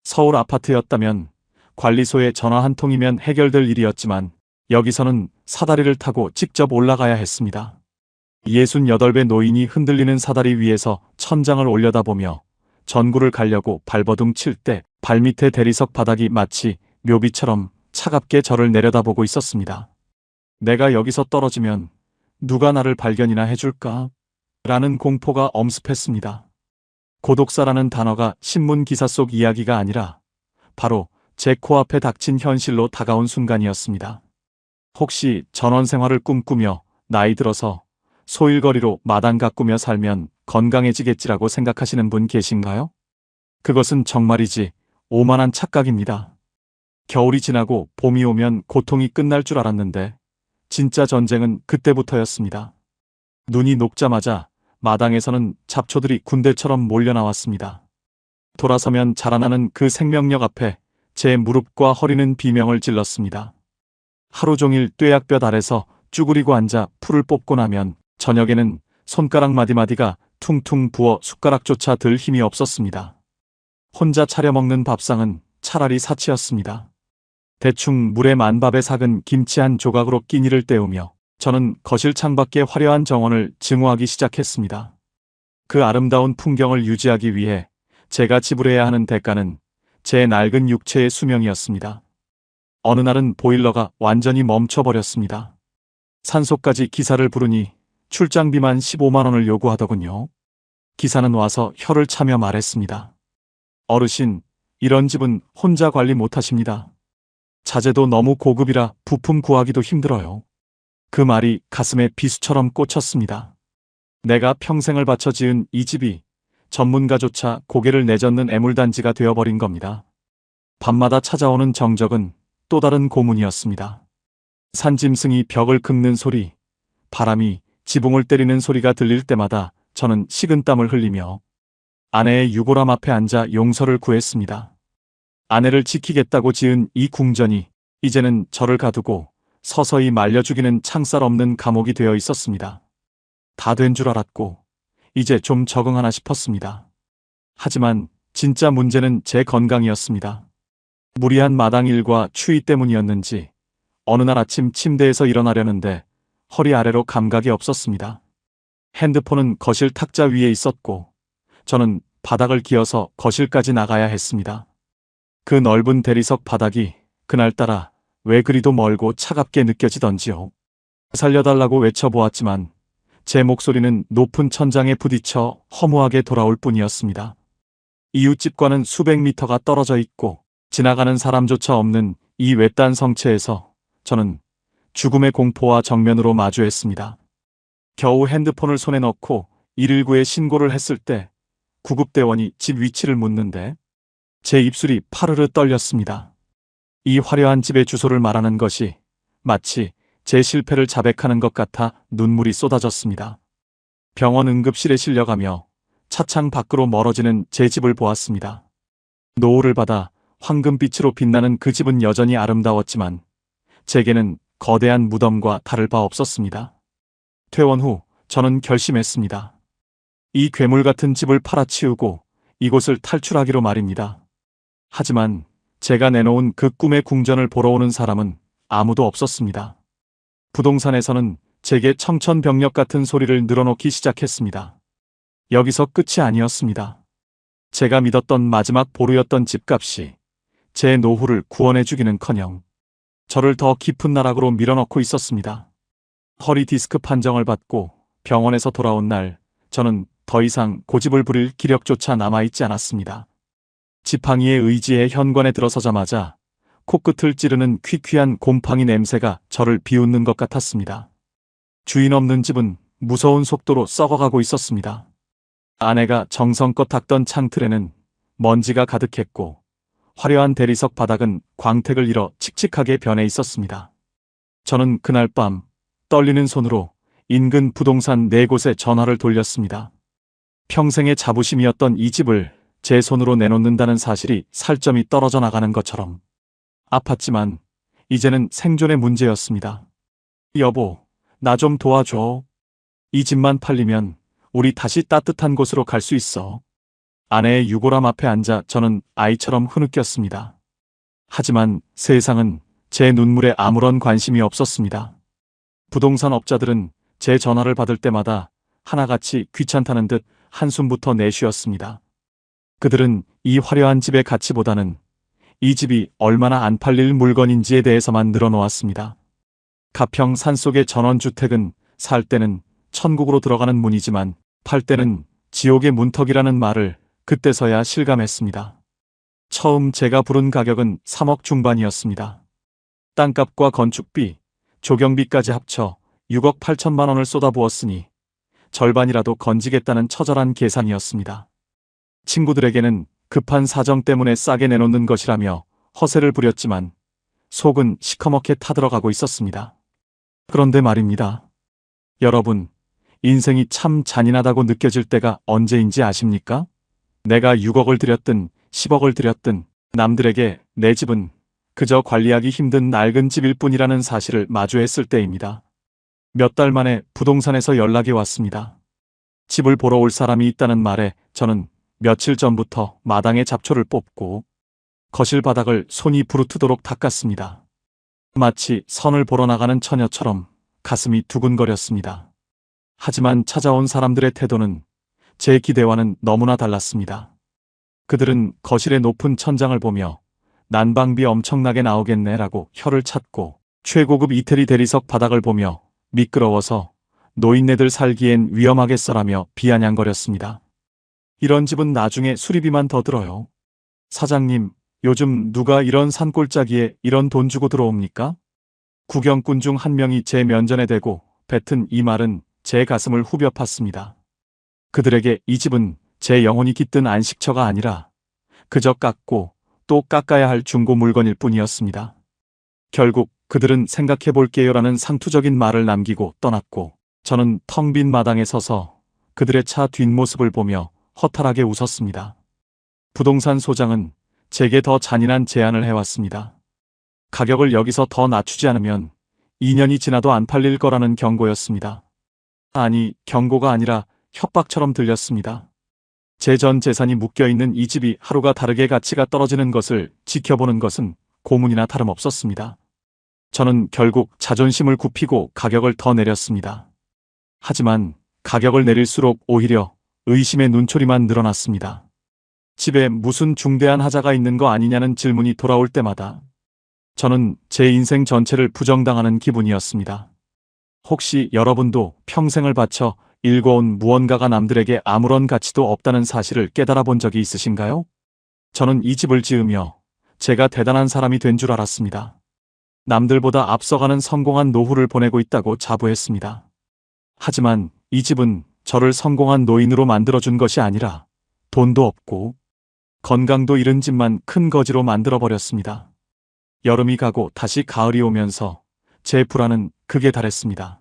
서울 아파트였다면 관리소에 전화 한 통이면 해결될 일이었지만 여기서는 사다리를 타고 직접 올라가야 했습니다. 68배 노인이 흔들리는 사다리 위에서 천장을 올려다보며 전구를 갈려고 발버둥 칠 때 발밑에 대리석 바닥이 마치 묘비처럼 차갑게 저를 내려다보고 있었습니다. 내가 여기서 떨어지면 누가 나를 발견이나 해줄까? 라는 공포가 엄습했습니다. 고독사라는 단어가 신문 기사 속 이야기가 아니라 바로 제 코앞에 닥친 현실로 다가온 순간이었습니다. 혹시 전원 생활을 꿈꾸며 나이 들어서 소일거리로 마당 가꾸며 살면 건강해지겠지라고 생각하시는 분 계신가요? 그것은 정말이지 오만한 착각입니다. 겨울이 지나고 봄이 오면 고통이 끝날 줄 알았는데 진짜 전쟁은 그때부터였습니다. 눈이 녹자마자 마당에서는 잡초들이 군대처럼 몰려 나왔습니다. 돌아서면 자라나는 그 생명력 앞에 제 무릎과 허리는 비명을 질렀습니다. 하루 종일 뙤약볕 아래서 쭈그리고 앉아 풀을 뽑고 나면 저녁에는 손가락 마디마디가 퉁퉁 부어 숟가락조차 들 힘이 없었습니다. 혼자 차려 먹는 밥상은 차라리 사치였습니다. 대충 물에 만밥에 삭은 김치 한 조각으로 끼니를 때우며 저는 거실 창밖의 화려한 정원을 증오하기 시작했습니다. 그 아름다운 풍경을 유지하기 위해 제가 지불해야 하는 대가는 제 낡은 육체의 수명이었습니다. 어느 날은 보일러가 완전히 멈춰버렸습니다. 산소까지 기사를 부르니 출장비만 15만 원을 요구하더군요. 기사는 와서 혀를 차며 말했습니다. 어르신, 이런 집은 혼자 관리 못하십니다. 자재도 너무 고급이라 부품 구하기도 힘들어요. 그 말이 가슴에 비수처럼 꽂혔습니다. 내가 평생을 바쳐 지은 이 집이 전문가조차 고개를 내젓는 애물단지가 되어버린 겁니다. 밤마다 찾아오는 정적은 또 다른 고문이었습니다. 산짐승이 벽을 긁는 소리, 바람이 지붕을 때리는 소리가 들릴 때마다 저는 식은땀을 흘리며 아내의 유골함 앞에 앉아 용서를 구했습니다. 아내를 지키겠다고 지은 이 궁전이 이제는 저를 가두고 서서히 말려 죽이는 창살 없는 감옥이 되어 있었습니다. 다 된 줄 알았고 이제 좀 적응하나 싶었습니다. 하지만 진짜 문제는 제 건강이었습니다. 무리한 마당 일과 추위 때문이었는지 어느 날 아침 침대에서 일어나려는데 허리 아래로 감각이 없었습니다. 핸드폰은 거실 탁자 위에 있었고 저는 바닥을 기어서 거실까지 나가야 했습니다. 그 넓은 대리석 바닥이 그날따라 왜 그리도 멀고 차갑게 느껴지던지요. 살려달라고 외쳐보았지만 제 목소리는 높은 천장에 부딪혀 허무하게 돌아올 뿐이었습니다. 이웃집과는 수백 미터가 떨어져 있고 지나가는 사람조차 없는 이 외딴 성체에서 저는 죽음의 공포와 정면으로 마주했습니다. 겨우 핸드폰을 손에 넣고 119에 신고를 했을 때 구급대원이 집 위치를 묻는데 제 입술이 파르르 떨렸습니다. 이 화려한 집의 주소를 말하는 것이 마치 제 실패를 자백하는 것 같아 눈물이 쏟아졌습니다. 병원 응급실에 실려가며 차창 밖으로 멀어지는 제 집을 보았습니다. 노을을 받아 황금빛으로 빛나는 그 집은 여전히 아름다웠지만 제게는 거대한 무덤과 다를 바 없었습니다. 퇴원 후 저는 결심했습니다. 이 괴물 같은 집을 팔아치우고 이곳을 탈출하기로 말입니다. 하지만 제가 내놓은 그 꿈의 궁전을 보러 오는 사람은 아무도 없었습니다. 부동산에서는 제게 청천벽력 같은 소리를 늘어놓기 시작했습니다. 여기서 끝이 아니었습니다. 제가 믿었던 마지막 보루였던 집값이 제 노후를 구원해주기는커녕 저를 더 깊은 나락으로 밀어넣고 있었습니다. 허리 디스크 판정을 받고 병원에서 돌아온 날 저는 더 이상 고집을 부릴 기력조차 남아있지 않았습니다. 지팡이의 의지에 현관에 들어서자마자 코끝을 찌르는 퀴퀴한 곰팡이 냄새가 저를 비웃는 것 같았습니다. 주인 없는 집은 무서운 속도로 썩어가고 있었습니다. 아내가 정성껏 닦던 창틀에는 먼지가 가득했고 화려한 대리석 바닥은 광택을 잃어 칙칙하게 변해 있었습니다. 저는 그날 밤 떨리는 손으로 인근 부동산 4곳에 전화를 돌렸습니다. 평생의 자부심이었던 이 집을 제 손으로 내놓는다는 사실이 살점이 떨어져 나가는 것처럼 아팠지만 이제는 생존의 문제였습니다. 여보, 나 좀 도와줘. 이 집만 팔리면 우리 다시 따뜻한 곳으로 갈 수 있어. 아내의 유골함 앞에 앉아 저는 아이처럼 흐느꼈습니다. 하지만 세상은 제 눈물에 아무런 관심이 없었습니다. 부동산 업자들은 제 전화를 받을 때마다 하나같이 귀찮다는 듯 한숨부터 내쉬었습니다. 그들은 이 화려한 집의 가치보다는 이 집이 얼마나 안 팔릴 물건인지에 대해서만 늘어놓았습니다. 가평 산속의 전원주택은 살 때는 천국으로 들어가는 문이지만 팔 때는 지옥의 문턱이라는 말을 그때서야 실감했습니다. 처음 제가 부른 가격은 3억 중반이었습니다. 땅값과 건축비, 조경비까지 합쳐 6억 8천만 원을 쏟아부었으니 절반이라도 건지겠다는 처절한 계산이었습니다. 친구들에게는 급한 사정 때문에 싸게 내놓는 것이라며 허세를 부렸지만 속은 시커멓게 타들어가고 있었습니다. 그런데 말입니다. 여러분, 인생이 참 잔인하다고 느껴질 때가 언제인지 아십니까? 내가 6억을 들였든 10억을 들였든 남들에게 내 집은 그저 관리하기 힘든 낡은 집일 뿐이라는 사실을 마주했을 때입니다. 몇 달 만에 부동산에서 연락이 왔습니다. 집을 보러 올 사람이 있다는 말에 저는 며칠 전부터 마당에 잡초를 뽑고 거실 바닥을 손이 부르트도록 닦았습니다. 마치 선을 보러 나가는 처녀처럼 가슴이 두근거렸습니다. 하지만 찾아온 사람들의 태도는 제 기대와는 너무나 달랐습니다. 그들은 거실의 높은 천장을 보며 난방비 엄청나게 나오겠네 라고 혀를 찾고 최고급 이태리 대리석 바닥을 보며 미끄러워서 노인네들 살기엔 위험하겠어라며 비아냥거렸습니다. 이런 집은 나중에 수리비만 더 들어요. 사장님, 요즘 누가 이런 산골짜기에 이런 돈 주고 들어옵니까? 구경꾼 중 한 명이 제 면전에 대고 뱉은 이 말은 제 가슴을 후벼 팠습니다. 그들에게 이 집은 제 영혼이 깃든 안식처가 아니라 그저 깎고 또 깎아야 할 중고 물건일 뿐이었습니다. 결국 그들은 생각해 볼게요라는 상투적인 말을 남기고 떠났고 저는 텅 빈 마당에 서서 그들의 차 뒷모습을 보며 허탈하게 웃었습니다. 부동산 소장은 제게 더 잔인한 제안을 해왔습니다. 가격을 여기서 더 낮추지 않으면 2년이 지나도 안 팔릴 거라는 경고였습니다. 아니, 경고가 아니라 협박처럼 들렸습니다. 제 전 재산이 묶여있는 이 집이 하루가 다르게 가치가 떨어지는 것을 지켜보는 것은 고문이나 다름없었습니다. 저는 결국 자존심을 굽히고 가격을 더 내렸습니다. 하지만 가격을 내릴수록 오히려 의심의 눈초리만 늘어났습니다. 집에 무슨 중대한 하자가 있는 거 아니냐는 질문이 돌아올 때마다 저는 제 인생 전체를 부정당하는 기분이었습니다. 혹시 여러분도 평생을 바쳐 일궈온 무언가가 남들에게 아무런 가치도 없다는 사실을 깨달아 본 적이 있으신가요? 저는 이 집을 지으며 제가 대단한 사람이 된 줄 알았습니다. 남들보다 앞서가는 성공한 노후를 보내고 있다고 자부했습니다. 하지만 이 집은 저를 성공한 노인으로 만들어준 것이 아니라 돈도 없고 건강도 잃은 집만 큰 거지로 만들어버렸습니다. 여름이 가고 다시 가을이 오면서 제 불안은 극에 달했습니다.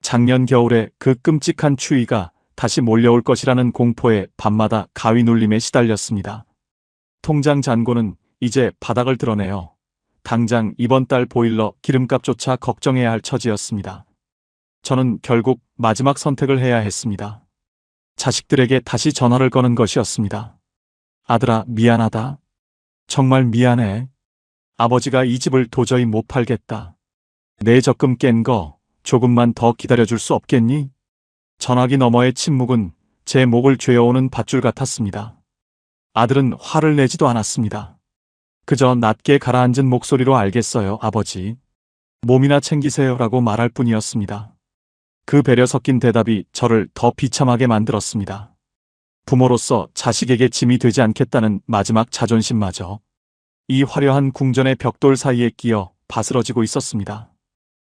작년 겨울에 그 끔찍한 추위가 다시 몰려올 것이라는 공포에 밤마다 가위 눌림에 시달렸습니다. 통장 잔고는 이제 바닥을 드러내어 당장 이번 달 보일러 기름값조차 걱정해야 할 처지였습니다. 저는 결국 마지막 선택을 해야 했습니다. 자식들에게 다시 전화를 거는 것이었습니다. 아들아, 미안하다. 정말 미안해. 아버지가 이 집을 도저히 못 팔겠다. 내 적금 깬 거 조금만 더 기다려줄 수 없겠니? 전화기 너머의 침묵은 제 목을 죄어오는 밧줄 같았습니다. 아들은 화를 내지도 않았습니다. 그저 낮게 가라앉은 목소리로 알겠어요, 아버지. 몸이나 챙기세요라고 말할 뿐이었습니다. 그 배려 섞인 대답이 저를 더 비참하게 만들었습니다. 부모로서 자식에게 짐이 되지 않겠다는 마지막 자존심마저 이 화려한 궁전의 벽돌 사이에 끼어 바스러지고 있었습니다.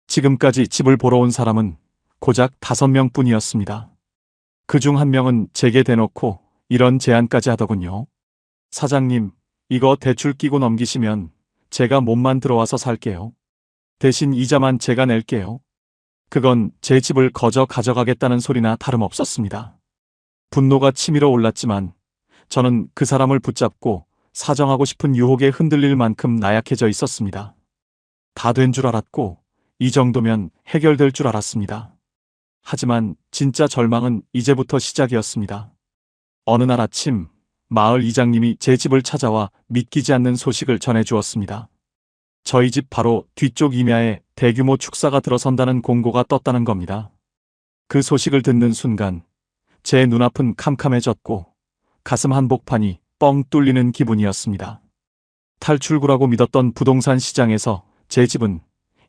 지금까지 집을 보러 온 사람은 고작 5명 뿐이었습니다. 그중 한 명은 제게 대놓고 이런 제안까지 하더군요. 사장님, 이거 대출 끼고 넘기시면 제가 몸만 들어와서 살게요. 대신 이자만 제가 낼게요. 그건 제 집을 거저 가져가겠다는 소리나 다름없었습니다. 분노가 치밀어 올랐지만 저는 그 사람을 붙잡고 사정하고 싶은 유혹에 흔들릴 만큼 나약해져 있었습니다. 다 된 줄 알았고 이 정도면 해결될 줄 알았습니다. 하지만 진짜 절망은 이제부터 시작이었습니다. 어느 날 아침 마을 이장님이 제 집을 찾아와 믿기지 않는 소식을 전해주었습니다. 저희 집 바로 뒤쪽 임야에 대규모 축사가 들어선다는 공고가 떴다는 겁니다. 그 소식을 듣는 순간 제 눈앞은 캄캄해졌고 가슴 한복판이 뻥 뚫리는 기분이었습니다. 탈출구라고 믿었던 부동산 시장에서 제 집은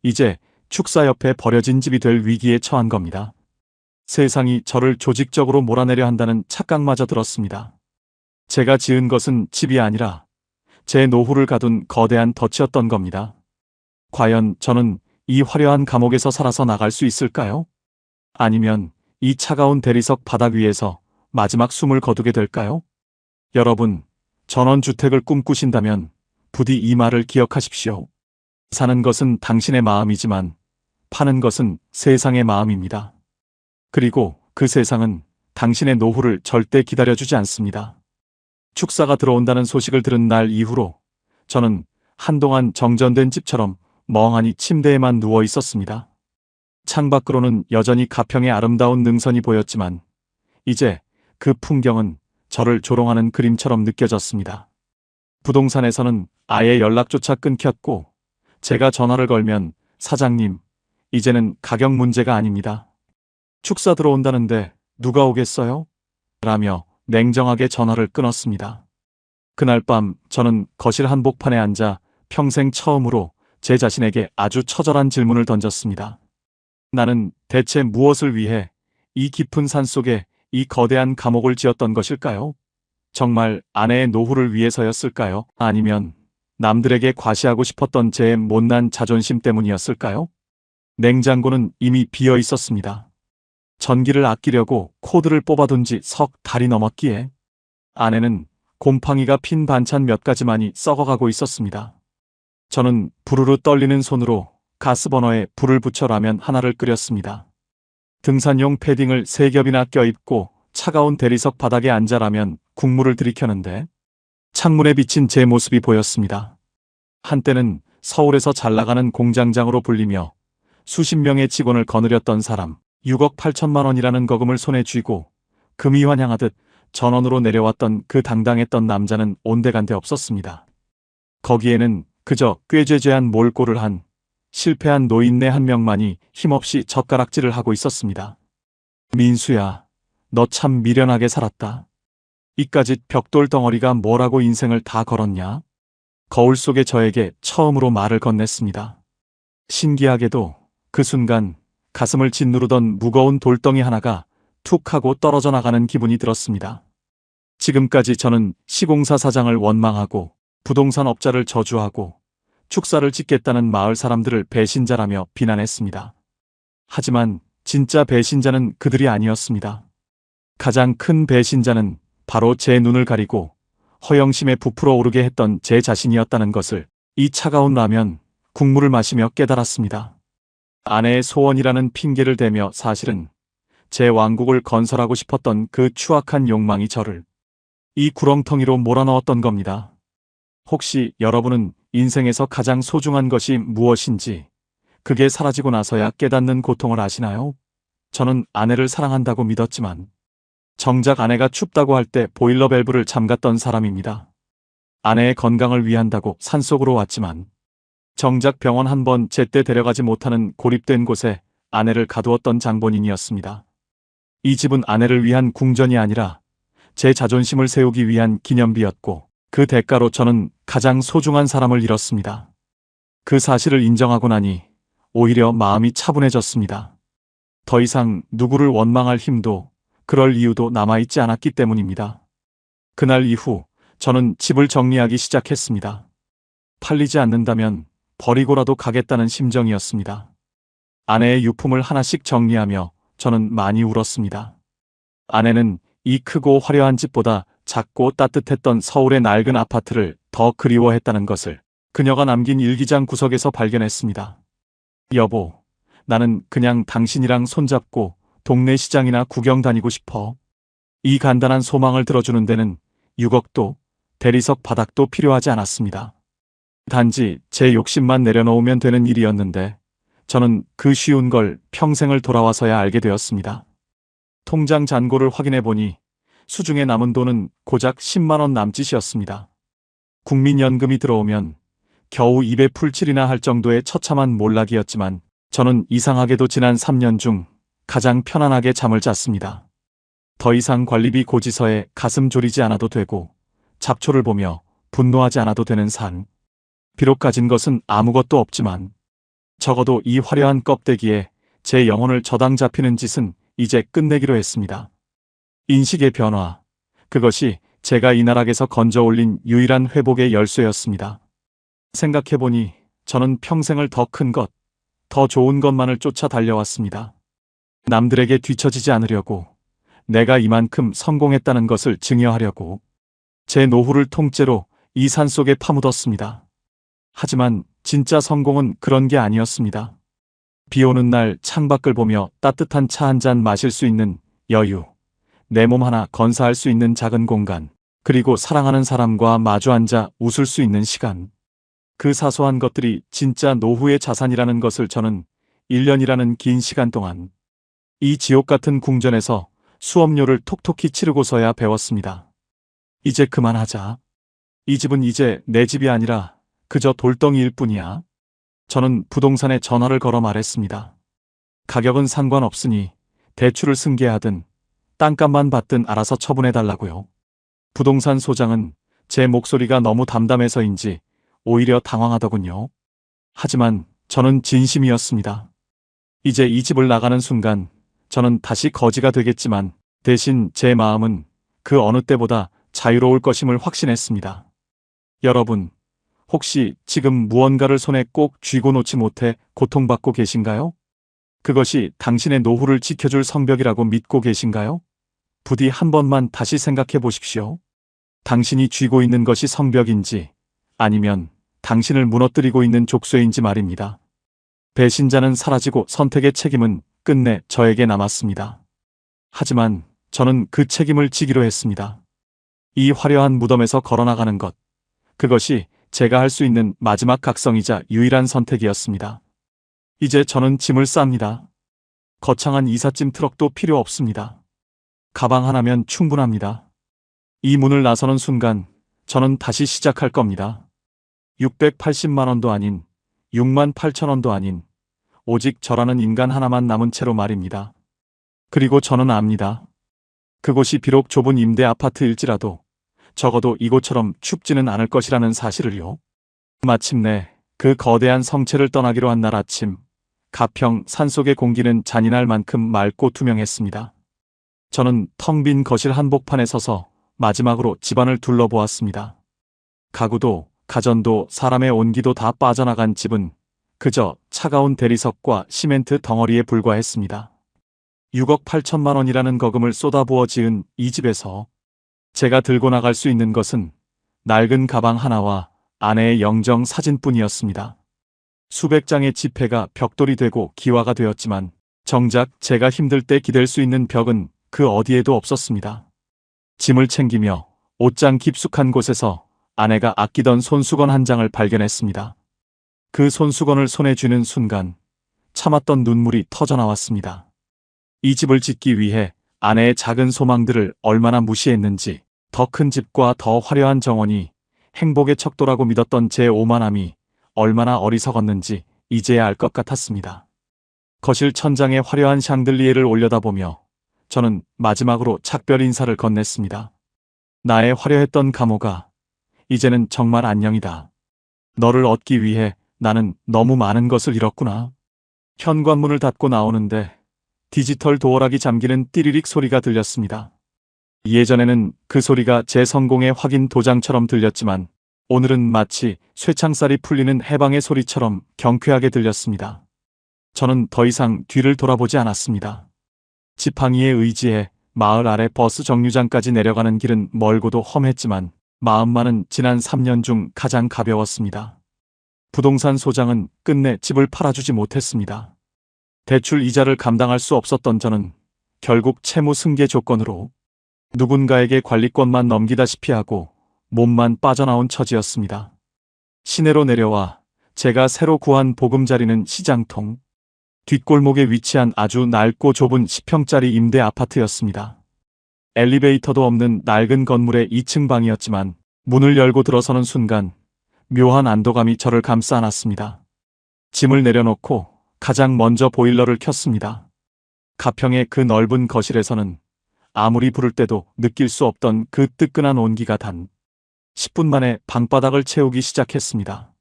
이제 축사 옆에 버려진 집이 될 위기에 처한 겁니다. 세상이 저를 조직적으로 몰아내려 한다는 착각마저 들었습니다. 제가 지은 것은 집이 아니라 제 노후를 가둔 거대한 덫이었던 겁니다. 과연 저는 이 화려한 감옥에서 살아서 나갈 수 있을까요? 아니면 이 차가운 대리석 바닥 위에서 마지막 숨을 거두게 될까요? 여러분, 전원주택을 꿈꾸신다면 부디 이 말을 기억하십시오. 사는 것은 당신의 마음이지만 파는 것은 세상의 마음입니다. 그리고 그 세상은 당신의 노후를 절대 기다려주지 않습니다. 축사가 들어온다는 소식을 들은 날 이후로 저는 한동안 정전된 집처럼 멍하니 침대에만 누워 있었습니다. 창밖으로는 여전히 가평의 아름다운 능선이 보였지만 이제 그 풍경은 저를 조롱하는 그림처럼 느껴졌습니다. 부동산에서는 아예 연락조차 끊겼고 제가 전화를 걸면 사장님, 이제는 가격 문제가 아닙니다. 축사 들어온다는데 누가 오겠어요? 라며 냉정하게 전화를 끊었습니다. 그날 밤 저는 거실 한복판에 앉아 평생 처음으로 제 자신에게 아주 처절한 질문을 던졌습니다. 나는 대체 무엇을 위해 이 깊은 산속에 이 거대한 감옥을 지었던 것일까요? 정말 아내의 노후를 위해서였을까요? 아니면 남들에게 과시하고 싶었던 제 못난 자존심 때문이었을까요? 냉장고는 이미 비어 있었습니다. 전기를 아끼려고 코드를 뽑아둔 지 석 달이 넘었기에 안에는 곰팡이가 핀 반찬 몇 가지만이 썩어가고 있었습니다. 저는 부르르 떨리는 손으로 가스버너에 불을 붙여 라면 하나를 끓였습니다. 등산용 패딩을 3겹이나 껴입고 차가운 대리석 바닥에 앉아 라면 국물을 들이켰는데 창문에 비친 제 모습이 보였습니다. 한때는 서울에서 잘나가는 공장장으로 불리며 수십 명의 직원을 거느렸던 사람, 6억 8천만 원이라는 거금을 손에 쥐고 금이 환향하듯 전원으로 내려왔던 그 당당했던 남자는 온데간데 없었습니다. 거기에는 그저 꾀죄죄한 몰골을 한 실패한 노인네 한 명만이 힘없이 젓가락질을 하고 있었습니다. 민수야, 너 참 미련하게 살았다. 이까짓 벽돌 덩어리가 뭐라고 인생을 다 걸었냐? 거울 속의 저에게 처음으로 말을 건넸습니다. 신기하게도 그 순간 가슴을 짓누르던 무거운 돌덩이 하나가 툭 하고 떨어져 나가는 기분이 들었습니다. 지금까지 저는 시공사 사장을 원망하고 부동산 업자를 저주하고 축사를 짓겠다는 마을 사람들을 배신자라며 비난했습니다. 하지만 진짜 배신자는 그들이 아니었습니다. 가장 큰 배신자는 바로 제 눈을 가리고 허영심에 부풀어 오르게 했던 제 자신이었다는 것을 이 차가운 라면, 국물을 마시며 깨달았습니다. 아내의 소원이라는 핑계를 대며 사실은 제 왕국을 건설하고 싶었던 그 추악한 욕망이 저를 이 구렁텅이로 몰아넣었던 겁니다. 혹시 여러분은 인생에서 가장 소중한 것이 무엇인지, 그게 사라지고 나서야 깨닫는 고통을 아시나요? 저는 아내를 사랑한다고 믿었지만 정작 아내가 춥다고 할 때 보일러 밸브를 잠갔던 사람입니다. 아내의 건강을 위한다고 산속으로 왔지만 정작 병원 한 번 제때 데려가지 못하는 고립된 곳에 아내를 가두었던 장본인이었습니다. 이 집은 아내를 위한 궁전이 아니라 제 자존심을 세우기 위한 기념비였고 그 대가로 저는 가장 소중한 사람을 잃었습니다. 그 사실을 인정하고 나니 오히려 마음이 차분해졌습니다. 더 이상 누구를 원망할 힘도 그럴 이유도 남아있지 않았기 때문입니다. 그날 이후 저는 집을 정리하기 시작했습니다. 팔리지 않는다면 버리고라도 가겠다는 심정이었습니다. 아내의 유품을 하나씩 정리하며 저는 많이 울었습니다. 아내는 이 크고 화려한 집보다 작고 따뜻했던 서울의 낡은 아파트를 더 그리워했다는 것을 그녀가 남긴 일기장 구석에서 발견했습니다. 여보, 나는 그냥 당신이랑 손잡고 동네 시장이나 구경 다니고 싶어. 이 간단한 소망을 들어주는 데는 6억도 대리석 바닥도 필요하지 않았습니다. 단지 제 욕심만 내려놓으면 되는 일이었는데 저는 그 쉬운 걸 평생을 돌아와서야 알게 되었습니다. 통장 잔고를 확인해 보니 수중에 남은 돈은 고작 10만 원 남짓이었습니다. 국민연금이 들어오면 겨우 입에 풀칠이나 할 정도의 처참한 몰락이었지만 저는 이상하게도 지난 3년 중 가장 편안하게 잠을 잤습니다. 더 이상 관리비 고지서에 가슴 졸이지 않아도 되고 잡초를 보며 분노하지 않아도 되는 삶. 비록 가진 것은 아무것도 없지만 적어도 이 화려한 껍데기에 제 영혼을 저당 잡히는 짓은 이제 끝내기로 했습니다. 인식의 변화. 그것이 제가 이 나락에서 건져 올린 유일한 회복의 열쇠였습니다. 생각해보니 저는 평생을 더 큰 것, 더 좋은 것만을 쫓아 달려왔습니다. 남들에게 뒤처지지 않으려고, 내가 이만큼 성공했다는 것을 증여하려고, 제 노후를 통째로 이 산속에 파묻었습니다. 하지만 진짜 성공은 그런 게 아니었습니다. 비 오는 날 창밖을 보며 따뜻한 차 한 잔 마실 수 있는 여유, 내 몸 하나 건사할 수 있는 작은 공간, 그리고 사랑하는 사람과 마주 앉아 웃을 수 있는 시간. 그 사소한 것들이 진짜 노후의 자산이라는 것을 저는 1년이라는 긴 시간 동안 이 지옥 같은 궁전에서 수업료를 톡톡히 치르고서야 배웠습니다. 이제 그만하자. 이 집은 이제 내 집이 아니라 그저 돌덩이일 뿐이야. 저는 부동산에 전화를 걸어 말했습니다. 가격은 상관없으니 대출을 승계하든 땅값만 받든 알아서 처분해달라고요. 부동산 소장은 제 목소리가 너무 담담해서인지 오히려 당황하더군요. 하지만 저는 진심이었습니다. 이제 이 집을 나가는 순간 저는 다시 거지가 되겠지만 대신 제 마음은 그 어느 때보다 자유로울 것임을 확신했습니다. 여러분, 혹시 지금 무언가를 손에 꼭 쥐고 놓지 못해 고통받고 계신가요? 그것이 당신의 노후를 지켜줄 성벽이라고 믿고 계신가요? 부디 한 번만 다시 생각해 보십시오. 당신이 쥐고 있는 것이 성벽인지 아니면 당신을 무너뜨리고 있는 족쇄인지 말입니다. 배신자는 사라지고 선택의 책임은 끝내 저에게 남았습니다. 하지만 저는 그 책임을 지기로 했습니다. 이 화려한 무덤에서 걸어나가는 것, 그것이 제가 할 수 있는 마지막 각성이자 유일한 선택이었습니다. 이제 저는 짐을 쌉니다. 거창한 이삿짐 트럭도 필요 없습니다. 가방 하나면 충분합니다. 이 문을 나서는 순간 저는 다시 시작할 겁니다. 680만 원도 아닌 6만 8천 원도 아닌 오직 저라는 인간 하나만 남은 채로 말입니다. 그리고 저는 압니다. 그곳이 비록 좁은 임대 아파트일지라도 적어도 이곳처럼 춥지는 않을 것이라는 사실을요. 마침내 그 거대한 성체를 떠나기로 한 날 아침, 가평 산속의 공기는 잔인할 만큼 맑고 투명했습니다. 저는 텅 빈 거실 한복판에 서서 마지막으로 집안을 둘러보았습니다. 가구도 가전도 사람의 온기도 다 빠져나간 집은 그저 차가운 대리석과 시멘트 덩어리에 불과했습니다. 6억 8천만 원이라는 거금을 쏟아부어 지은 이 집에서 제가 들고 나갈 수 있는 것은 낡은 가방 하나와 아내의 영정 사진뿐이었습니다. 수백 장의 지폐가 벽돌이 되고 기와가 되었지만 정작 제가 힘들 때 기댈 수 있는 벽은 그 어디에도 없었습니다. 짐을 챙기며 옷장 깊숙한 곳에서 아내가 아끼던 손수건 한 장을 발견했습니다. 그 손수건을 손에 쥐는 순간 참았던 눈물이 터져나왔습니다. 이 집을 짓기 위해 아내의 작은 소망들을 얼마나 무시했는지, 더 큰 집과 더 화려한 정원이 행복의 척도라고 믿었던 제 오만함이 얼마나 어리석었는지 이제야 알 것 같았습니다. 거실 천장에 화려한 샹들리에를 올려다보며 저는 마지막으로 작별 인사를 건넸습니다. 나의 화려했던 감호가 이제는 정말 안녕이다. 너를 얻기 위해 나는 너무 많은 것을 잃었구나. 현관문을 닫고 나오는데 디지털 도어락이 잠기는 띠리릭 소리가 들렸습니다. 예전에는 그 소리가 제 성공의 확인 도장처럼 들렸지만 오늘은 마치 쇠창살이 풀리는 해방의 소리처럼 경쾌하게 들렸습니다. 저는 더 이상 뒤를 돌아보지 않았습니다. 지팡이에 의지해 마을 아래 버스 정류장까지 내려가는 길은 멀고도 험했지만 마음만은 지난 3년 중 가장 가벼웠습니다. 부동산 소장은 끝내 집을 팔아주지 못했습니다. 대출 이자를 감당할 수 없었던 저는 결국 채무 승계 조건으로 누군가에게 관리권만 넘기다시피 하고 몸만 빠져나온 처지였습니다. 시내로 내려와 제가 새로 구한 보금자리는 시장통 뒷골목에 위치한 아주 낡고 좁은 10평짜리 임대 아파트였습니다. 엘리베이터도 없는 낡은 건물의 2층 방이었지만 문을 열고 들어서는 순간 묘한 안도감이 저를 감싸 안았습니다. 짐을 내려놓고 가장 먼저 보일러를 켰습니다. 가평의 그 넓은 거실에서는 아무리 부를 때도 느낄 수 없던 그 뜨끈한 온기가 단 10분 만에 방바닥을 채우기 시작했습니다.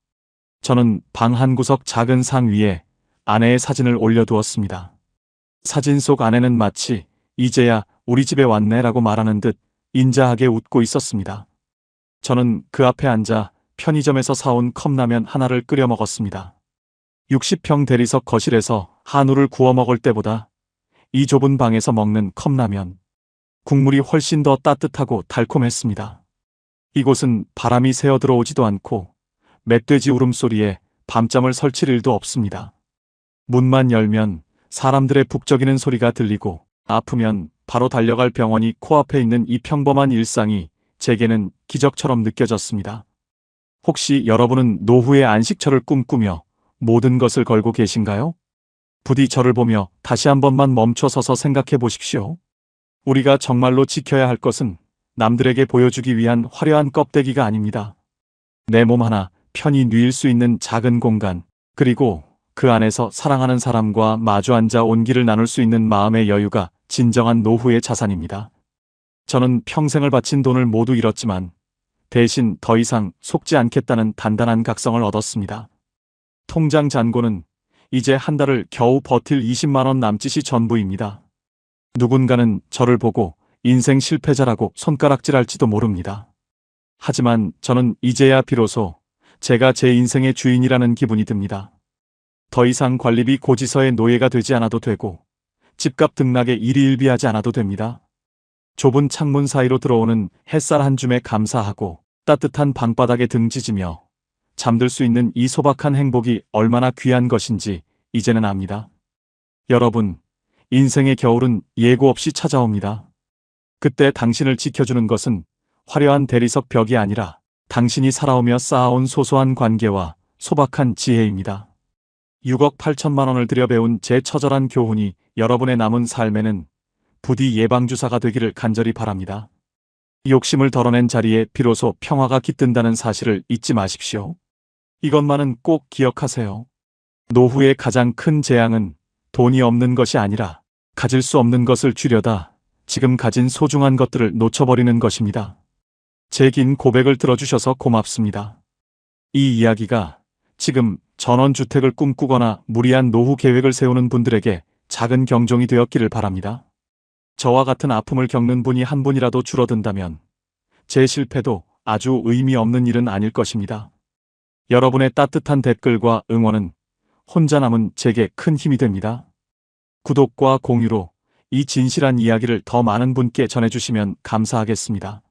저는 방 한 구석 작은 상 위에 아내의 사진을 올려두었습니다. 사진 속 아내는 마치 이제야 우리 집에 왔네라고 말하는 듯 인자하게 웃고 있었습니다. 저는 그 앞에 앉아 편의점에서 사온 컵라면 하나를 끓여 먹었습니다. 60평 대리석 거실에서 한우를 구워 먹을 때보다 이 좁은 방에서 먹는 컵라면, 국물이 훨씬 더 따뜻하고 달콤했습니다. 이곳은 바람이 새어 들어오지도 않고 멧돼지 울음소리에 밤잠을 설칠 일도 없습니다. 문만 열면 사람들의 북적이는 소리가 들리고 아프면 바로 달려갈 병원이 코앞에 있는 이 평범한 일상이 제게는 기적처럼 느껴졌습니다. 혹시 여러분은 노후의 안식처를 꿈꾸며 모든 것을 걸고 계신가요? 부디 저를 보며 다시 한 번만 멈춰서서 생각해 보십시오. 우리가 정말로 지켜야 할 것은 남들에게 보여주기 위한 화려한 껍데기가 아닙니다. 내 몸 하나 편히 누일 수 있는 작은 공간, 그리고 그 안에서 사랑하는 사람과 마주 앉아 온기를 나눌 수 있는 마음의 여유가 진정한 노후의 자산입니다. 저는 평생을 바친 돈을 모두 잃었지만 대신 더 이상 속지 않겠다는 단단한 각성을 얻었습니다. 통장 잔고는 이제 한 달을 겨우 버틸 20만 원 남짓이 전부입니다. 누군가는 저를 보고 인생 실패자라고 손가락질할지도 모릅니다. 하지만 저는 이제야 비로소 제가 제 인생의 주인이라는 기분이 듭니다. 더 이상 관리비 고지서의 노예가 되지 않아도 되고 집값 등락에 일희일비하지 않아도 됩니다. 좁은 창문 사이로 들어오는 햇살 한 줌에 감사하고 따뜻한 방바닥에 등 지지며 잠들 수 있는 이 소박한 행복이 얼마나 귀한 것인지 이제는 압니다. 여러분, 인생의 겨울은 예고 없이 찾아옵니다. 그때 당신을 지켜주는 것은 화려한 대리석 벽이 아니라 당신이 살아오며 쌓아온 소소한 관계와 소박한 지혜입니다. 6억 8천만 원을 들여 배운 제 처절한 교훈이 여러분의 남은 삶에는 부디 예방주사가 되기를 간절히 바랍니다. 욕심을 덜어낸 자리에 비로소 평화가 깃든다는 사실을 잊지 마십시오. 이것만은 꼭 기억하세요. 노후의 가장 큰 재앙은 돈이 없는 것이 아니라 가질 수 없는 것을 주려다 지금 가진 소중한 것들을 놓쳐버리는 것입니다. 제 긴 고백을 들어주셔서 고맙습니다. 이 이야기가 지금 전원주택을 꿈꾸거나 무리한 노후 계획을 세우는 분들에게 작은 경종이 되었기를 바랍니다. 저와 같은 아픔을 겪는 분이 한 분이라도 줄어든다면 제 실패도 아주 의미 없는 일은 아닐 것입니다. 여러분의 따뜻한 댓글과 응원은 혼자 남은 제게 큰 힘이 됩니다. 구독과 공유로 이 진실한 이야기를 더 많은 분께 전해주시면 감사하겠습니다.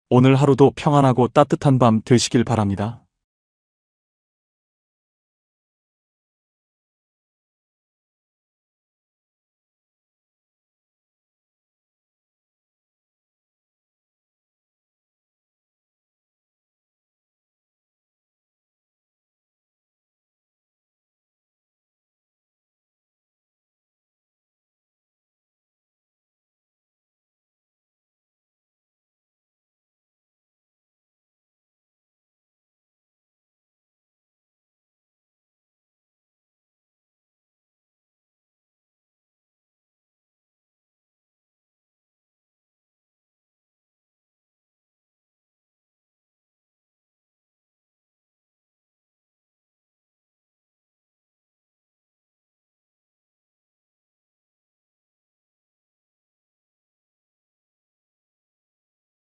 오늘 하루도 평안하고 따뜻한 밤 되시길 바랍니다.